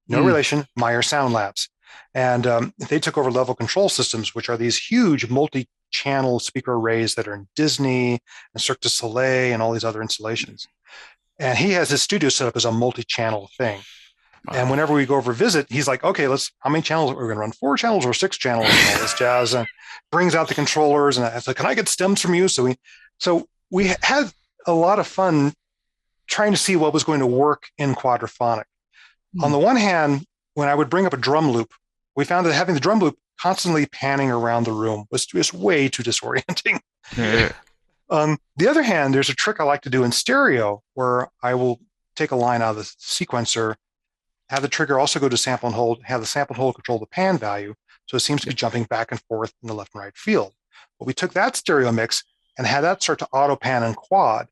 no relation, Meyer Sound Labs. And they took over Level Control Systems, which are these huge multi-channel speaker arrays that are in Disney and Cirque du Soleil and all these other installations. And he has his studio set up as a multi-channel thing. Wow. And whenever we go over visit, he's like, okay, how many channels? We're going to run 4 channels or 6 channels and all this jazz, and brings out the controllers. And I said, can I get stems from you? So we had a lot of fun trying to see what was going to work in quadraphonic. On the one hand, when I would bring up a drum loop, we found that having the drum loop constantly panning around the room was just way too disorienting. On the other hand, there's a trick I like to do in stereo where I will take a line out of the sequencer, have the trigger also go to sample and hold, have the sample and hold control the pan value, so it seems to be jumping back and forth in the left and right field. But we took that stereo mix and had that start to auto pan and quad.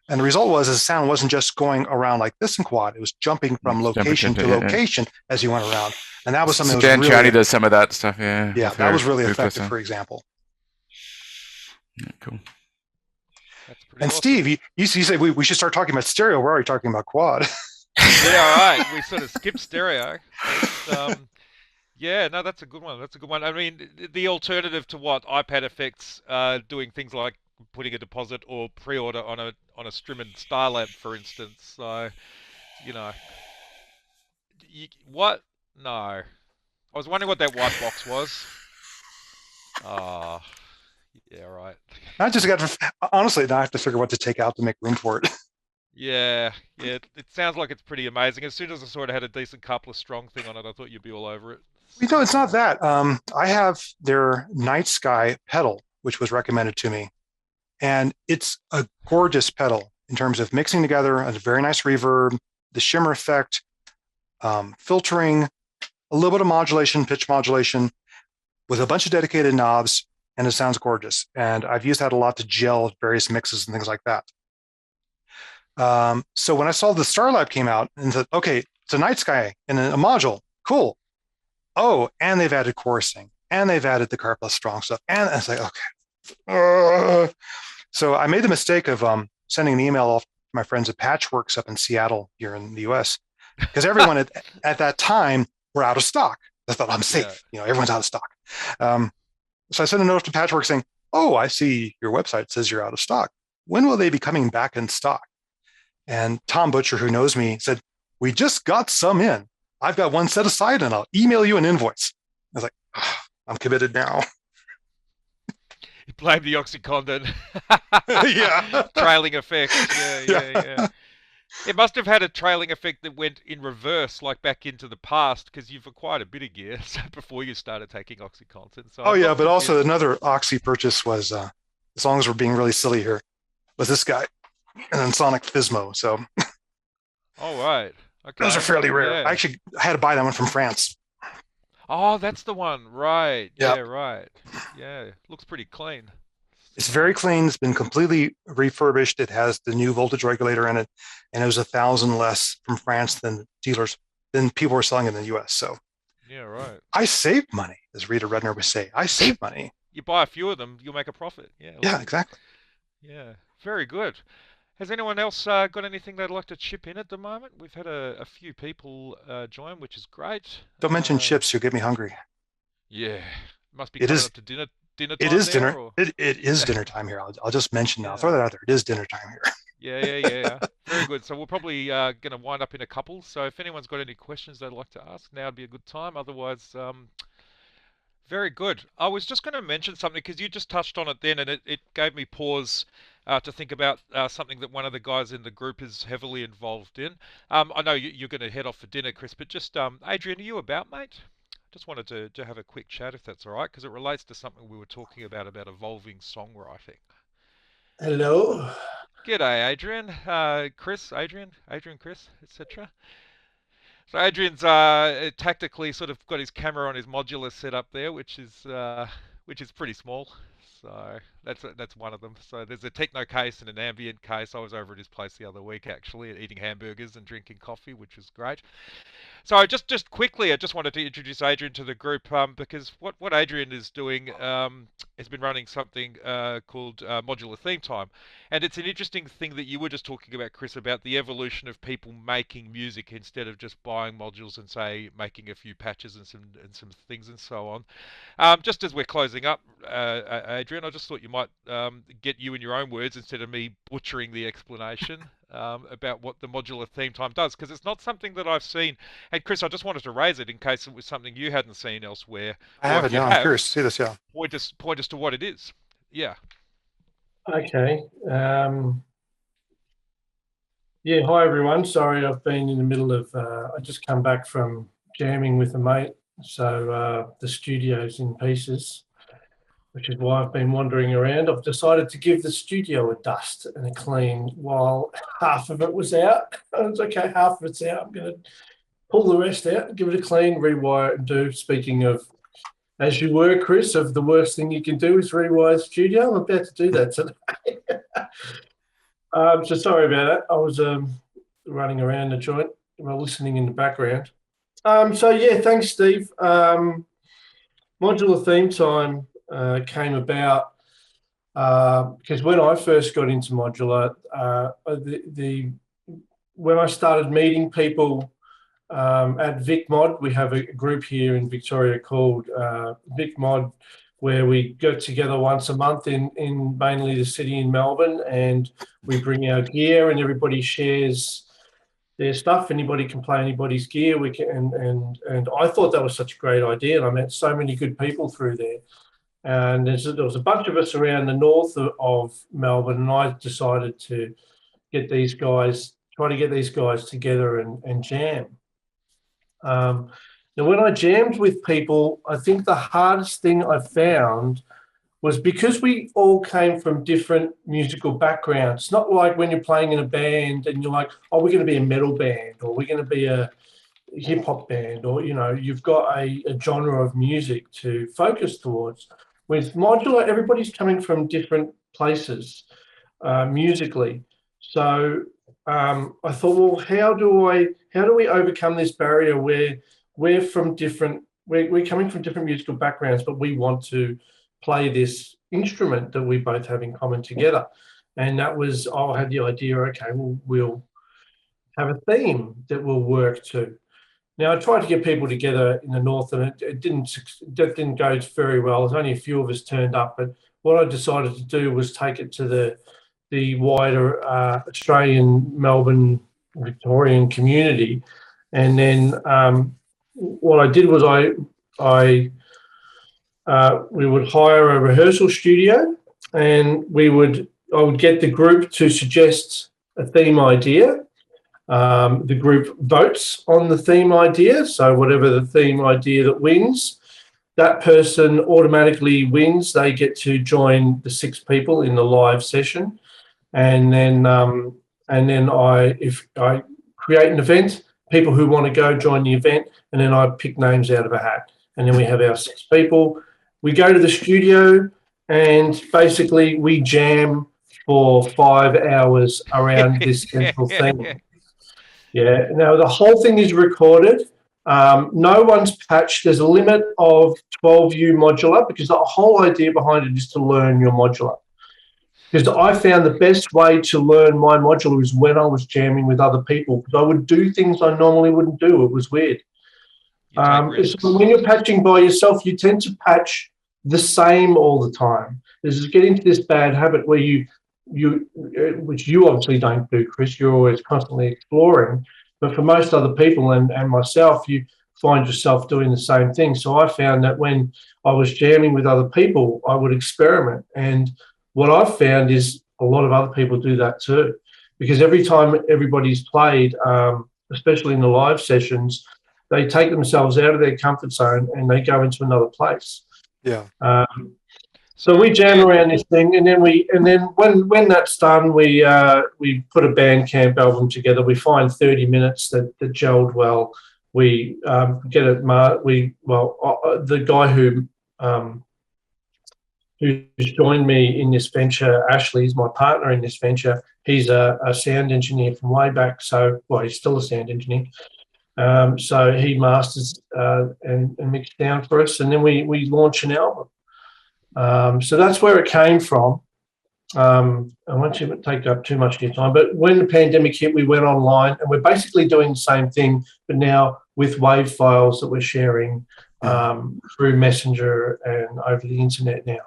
And the result was the sound wasn't just going around like this in quad; it was jumping from location to location as you went around. And that was something that was really... does some of that stuff, yeah. Yeah, that was really effective, for example. Yeah, cool. That's pretty and awesome. Steve, you say we should start talking about stereo. We're already talking about quad. Yeah, all right. We sort of skipped stereo. Yeah, no, that's a good one. That's a good one. I mean, the alternative to what iPad effects doing things like putting a deposit or pre-order on a Strymon StarLab, for instance. So, what? No, I was wondering what that white box was. Yeah, right. I just honestly, now I have to figure what to take out to make room for it. Yeah. It sounds like it's pretty amazing. As soon as I sort of had a decent couple of strong thing on it, I thought you'd be all over it. It's not that. I have their Night Sky pedal, which was recommended to me. And it's a gorgeous pedal in terms of mixing together a very nice reverb, the shimmer effect, filtering, a little bit of modulation, pitch modulation, with a bunch of dedicated knobs, and it sounds gorgeous. And I've used that a lot to gel various mixes and things like that. So when I saw the StarLab came out and said, okay, it's a Night Sky in a module, cool. Oh, and they've added chorusing, and they've added the Carplus Strong stuff. And I was like, okay. So I made the mistake of sending an email off to my friends at Patchworks up in Seattle here in the US, because everyone at that time were out of stock. I thought, I'm safe. Yeah. Everyone's out of stock. So I sent a note to Patchworks saying, oh, I see your website says you're out of stock. When will they be coming back in stock? And Tom Butcher, who knows me, said, we just got some in. I've got one set aside and I'll email you an invoice. I was like, oh, I'm committed now. You blamed the OxyContin. Yeah. Trailing effect. Yeah. It must have had a trailing effect that went in reverse, like back into the past, because you've acquired a bit of gear before you started taking OxyContin. So but also another Oxy purchase was, as long as we're being really silly here, was this guy, and then Sonic Fismo. So. Oh, right. Okay. Those are fairly rare. I actually had to buy that one from France. Oh, that's the one. Right. Yep. Yeah, right. Yeah, looks pretty clean. It's very clean. It's been completely refurbished. It has the new voltage regulator in it, and it was $1,000 less from France than people were selling in the US. So Yeah, right. I save money, as Rita Redner would say. I save money. You buy a few of them, you'll make a profit. Yeah, Yeah, lovely. exactly. Yeah, very good. Has anyone else got anything they'd like to chip in at the moment? We've had a few people join, which is great. Don't mention chips. You'll get me hungry. Yeah, must be It coming is. up to dinner It time is there, dinner. or It is yeah, dinner time here. I'll just mention now. I'll throw yeah, that out there. It is dinner time here. yeah. Very good. So we're probably going to wind up in a couple. So if anyone's got any questions they'd like to ask, now would be a good time. Otherwise, very good. I was just going to mention something because you just touched on it then, and it gave me pause to think about something that one of the guys in the group is heavily involved in. I know you're going to head off for dinner, Chris, but just Adrian, are you about, mate? Just wanted to have a quick chat if that's all right, because it relates to something we were talking about evolving songwriting. Hello. G'day, Adrian. Adrian, Chris, etc. So Adrian's tactically sort of got his camera on his modular setup there, which is pretty small. So that's one of them. So there's a techno case and an ambient case. I was over at his place the other week actually, eating hamburgers and drinking coffee, which was great. So just quickly, I just wanted to introduce Adrian to the group because what Adrian is doing has been running something called Modular Theme Time, and it's an interesting thing that you were just talking about, Chris, about the evolution of people making music instead of just buying modules and say making a few patches and some things and so on. Just as we're closing up, Adrian, I just thought you might get you in your own words instead of me butchering the explanation about what the Modular Theme Time does, because it's not something that I've seen. And Chris, I just wanted to raise it in case it was something you hadn't seen elsewhere. I Or have if it you now. I'm have, curious to see this. Yeah. point us to what it is. Yeah. Okay. Yeah, hi everyone. Sorry, I've been in the middle of, I just come back from jamming with a mate. So the studio's in pieces, which is why I've been wandering around. I've decided to give the studio a dust and a clean while half of it was out. It's okay, half of it's out. I'm going to pull the rest out, give it a clean, rewire it and do. Speaking of, as you were, Chris, of the worst thing you can do is rewire the studio. I'm about to do that today. So sorry about that. I was running around the joint while listening in the background. So yeah, thanks, Steve. Modular Theme Time came about because when I first got into modular, when I started meeting people at VicMod, we have a group here in Victoria called VicMod, where we get together once a month in mainly the city in Melbourne, and we bring our gear and everybody shares their stuff. Anybody can play anybody's gear. We can, and I thought that was such a great idea, and I met so many good people through there. And there was a bunch of us around the north of Melbourne, and I decided to try to get these guys together and jam. Now, when I jammed with people, I think the hardest thing I found was because we all came from different musical backgrounds. It's not like when you're playing in a band and you're like, oh, we're going to be a metal band, or we're going to be a hip hop band, or, you've got a genre of music to focus towards. With modular, everybody's coming from different places musically. So I thought, well, how do we overcome this barrier where we're coming from different musical backgrounds, but we want to play this instrument that we both have in common together? And that was, I had the idea, okay, well, we'll have a theme that will work to. Now, I tried to get people together in the north, and it didn't go very well. There's only a few of us turned up, but what I decided to do was take it to the wider Australian, Melbourne, Victorian community. And then what I did was we would hire a rehearsal studio, and I would get the group to suggest a theme idea. The group votes on the theme idea. So whatever the theme idea that wins, that person automatically wins. They get to join the 6 people in the live session. And then if I create an event, people who want to go join the event, and then I pick names out of a hat. And then we have our 6 people. We go to the studio, and basically we jam for 5 hours around this central theme. Yeah. Now the whole thing is recorded, No one's patched. There's a limit of 12U modular because the whole idea behind it is to learn your modular. Because I found the best way to learn my modular is when I was jamming with other people, because I would do things I normally wouldn't do. It was weird. You take risks. When you're patching by yourself, you tend to patch the same all the time. This is getting to this bad habit where which you obviously don't do, Chris. You're always constantly exploring. But for most other people and myself, you find yourself doing the same thing. So I found that when I was jamming with other people, I would experiment. And what I've found is a lot of other people do that too, because every time everybody's played, especially in the live sessions, they take themselves out of their comfort zone and they go into another place. Yeah. So we jam around this thing, and then when that's done, we put a Bandcamp album together. We find 30 minutes that gelled well. We get it. The guy who's joined me in this venture, Ashley, is my partner in this venture. He's a sound engineer from way back. So, he's still a sound engineer. So he masters and mixed down for us, and then we launch an album. So that's where it came from. I won't take up too much of your time, but when the pandemic hit, we went online, and we're basically doing the same thing, but now with WAV files that we're sharing through Messenger and over the internet now.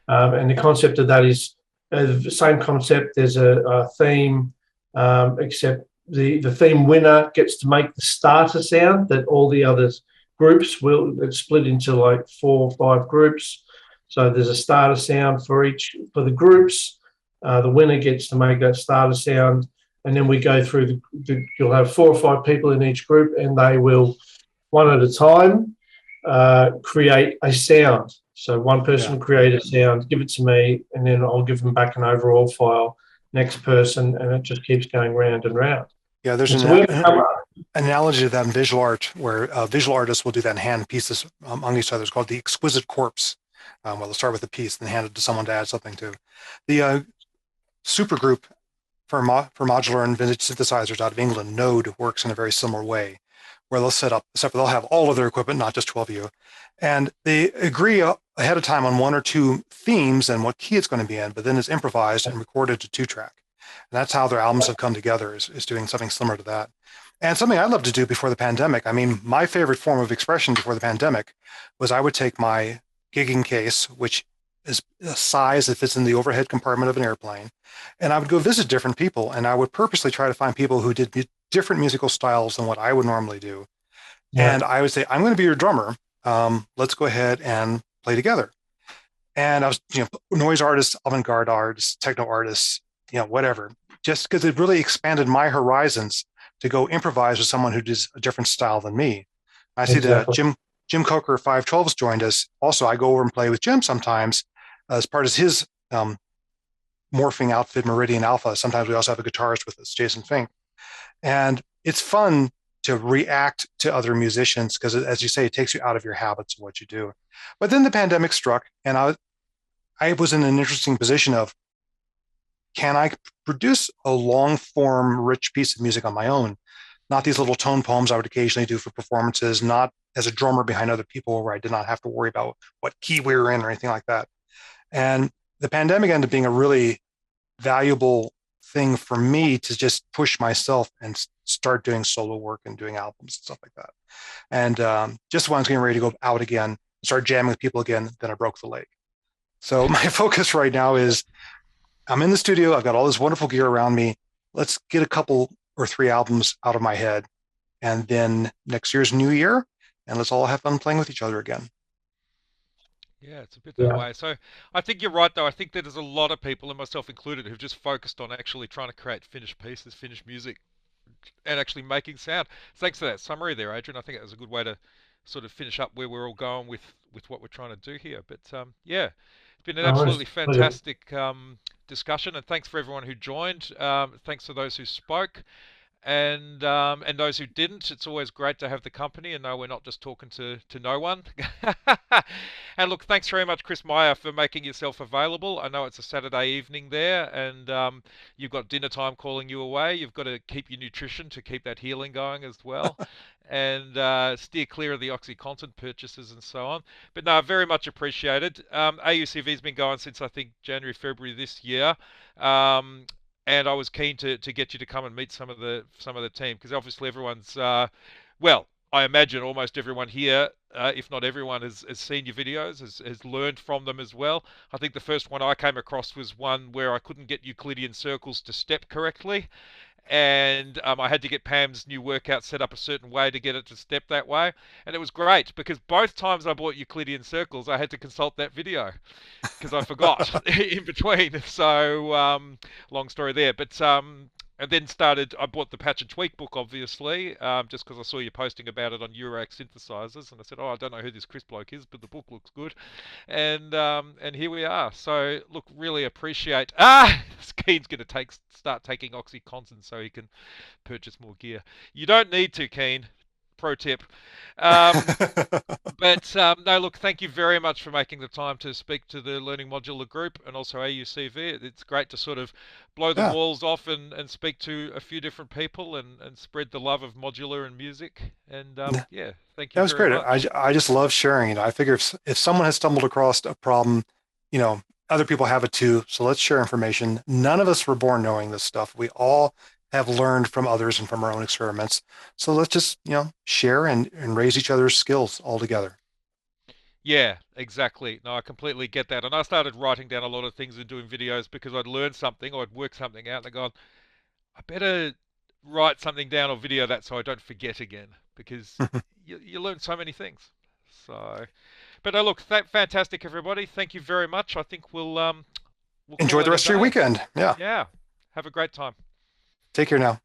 And the concept of that is the same concept. There's a theme, except the theme winner gets to make the starter sound that all the other groups will. It's split into like 4 or 5 groups. So there's a starter sound for the groups. The winner gets to make that starter sound, and then we go through you'll have 4 or 5 people in each group, and they will, one at a time, create a sound. So one person will create a sound, give it to me, and then I'll give them back an overall file. Next person, and it just keeps going round and round. Yeah, there's an analogy to that in visual art, where visual artists will do that in hand pieces among each other. It's called the exquisite corpse. They'll start with a piece and hand it to someone to add something to. The supergroup for modular and vintage synthesizers out of England, Node, works in a very similar way, where they'll set up, except they'll have all of their equipment, not just 12U, and they agree ahead of time on 1 or 2 themes and what key it's going to be in, but then it's improvised and recorded to 2-track. And that's how their albums have come together, is doing something similar to that. And something I loved to do before the pandemic. I mean, my favorite form of expression before the pandemic was I would take my gigging case, which is a size that fits in the overhead compartment of an airplane, and I would go visit different people, and I would purposely try to find people who did different musical styles than what I would normally do. Yeah. And I would say, I'm going to be your drummer. Let's go ahead and play together. And I was, noise artists, avant-garde artists, techno artists, whatever, just because it really expanded my horizons to go improvise with someone who does a different style than me. I see that Jim Coker 512's joined us. Also, I go over and play with Jim sometimes as part of his morphing outfit, Meridian Alpha. Sometimes we also have a guitarist with us, Jason Fink. And it's fun to react to other musicians because, as you say, it takes you out of your habits of what you do. But then the pandemic struck, and I was in an interesting position of, can I produce a long-form, rich piece of music on my own? Not these little tone poems I would occasionally do for performances, not as a drummer behind other people where I did not have to worry about what key we were in or anything like that. And the pandemic ended up being a really valuable thing for me to just push myself and start doing solo work and doing albums and stuff like that. And just when I was getting ready to go out again, start jamming with people again, then I broke the leg. So my focus right now is I'm in the studio. I've got all this wonderful gear around me. Let's get a couple or 3 albums out of my head. And then next year's new year, and let's all have fun playing with each other again. Yeah, it's a bit that way. So I think you're right, though. I think that there's a lot of people, and myself included, who've just focused on actually trying to create finished pieces, finished music, and actually making sound. Thanks for that summary there, Adrian. I think that was a good way to sort of finish up where we're all going with what we're trying to do here. But yeah, it's been an absolutely fantastic discussion, and thanks for everyone who joined. Thanks for those who spoke. and those who didn't, it's always great to have the company and know we're not just talking to no one. And look, thanks very much, Chris Meyer, for making yourself available. I know it's a Saturday evening there, and you've got dinner time calling you away. You've got to keep your nutrition to keep that healing going as well, and steer clear of the OxyContin purchases and so on. But no, very much appreciated. AUCV's been going since I think January, February this year. And I was keen to get you to come and meet some of the team, because obviously everyone's well, I imagine almost everyone here, if not everyone, has seen your videos, has learned from them as well. I think the first one I came across was one where I couldn't get Euclidean circles to step correctly, and I had to get Pam's new workout set up a certain way to get it to step that way. And it was great because both times I bought Euclidean circles, I had to consult that video because I forgot in between. So long story there. But and then I bought the Patch and Tweak book, obviously, just because I saw you posting about it on Xaoc Synthesizers, and I said, oh, I don't know who this Chris bloke is, but the book looks good, and here we are. So look, really appreciate. Keen's going to start taking OxyContin so he can purchase more gear. You don't need to, Keen. Pro tip. But no, look, thank you very much for making the time to speak to the Learning Modular group and also AUCV. It's great to sort of blow the walls off and speak to a few different people and spread the love of modular and music. And yeah, thank you. That was very great. much. I just love sharing. I figure if someone has stumbled across a problem, other people have it too. So let's share information. None of us were born knowing this stuff. We all have learned from others and from our own experiments. So let's just, share and raise each other's skills all together. Yeah, exactly. No, I completely get that. And I started writing down a lot of things and doing videos because I'd learned something or I'd worked something out and I'd gone, I better write something down or video that so I don't forget again, because you learn so many things. So, but look, fantastic, everybody. Thank you very much. I think we'll enjoy the rest of your weekend. Yeah. Yeah. Have a great time. Take care now.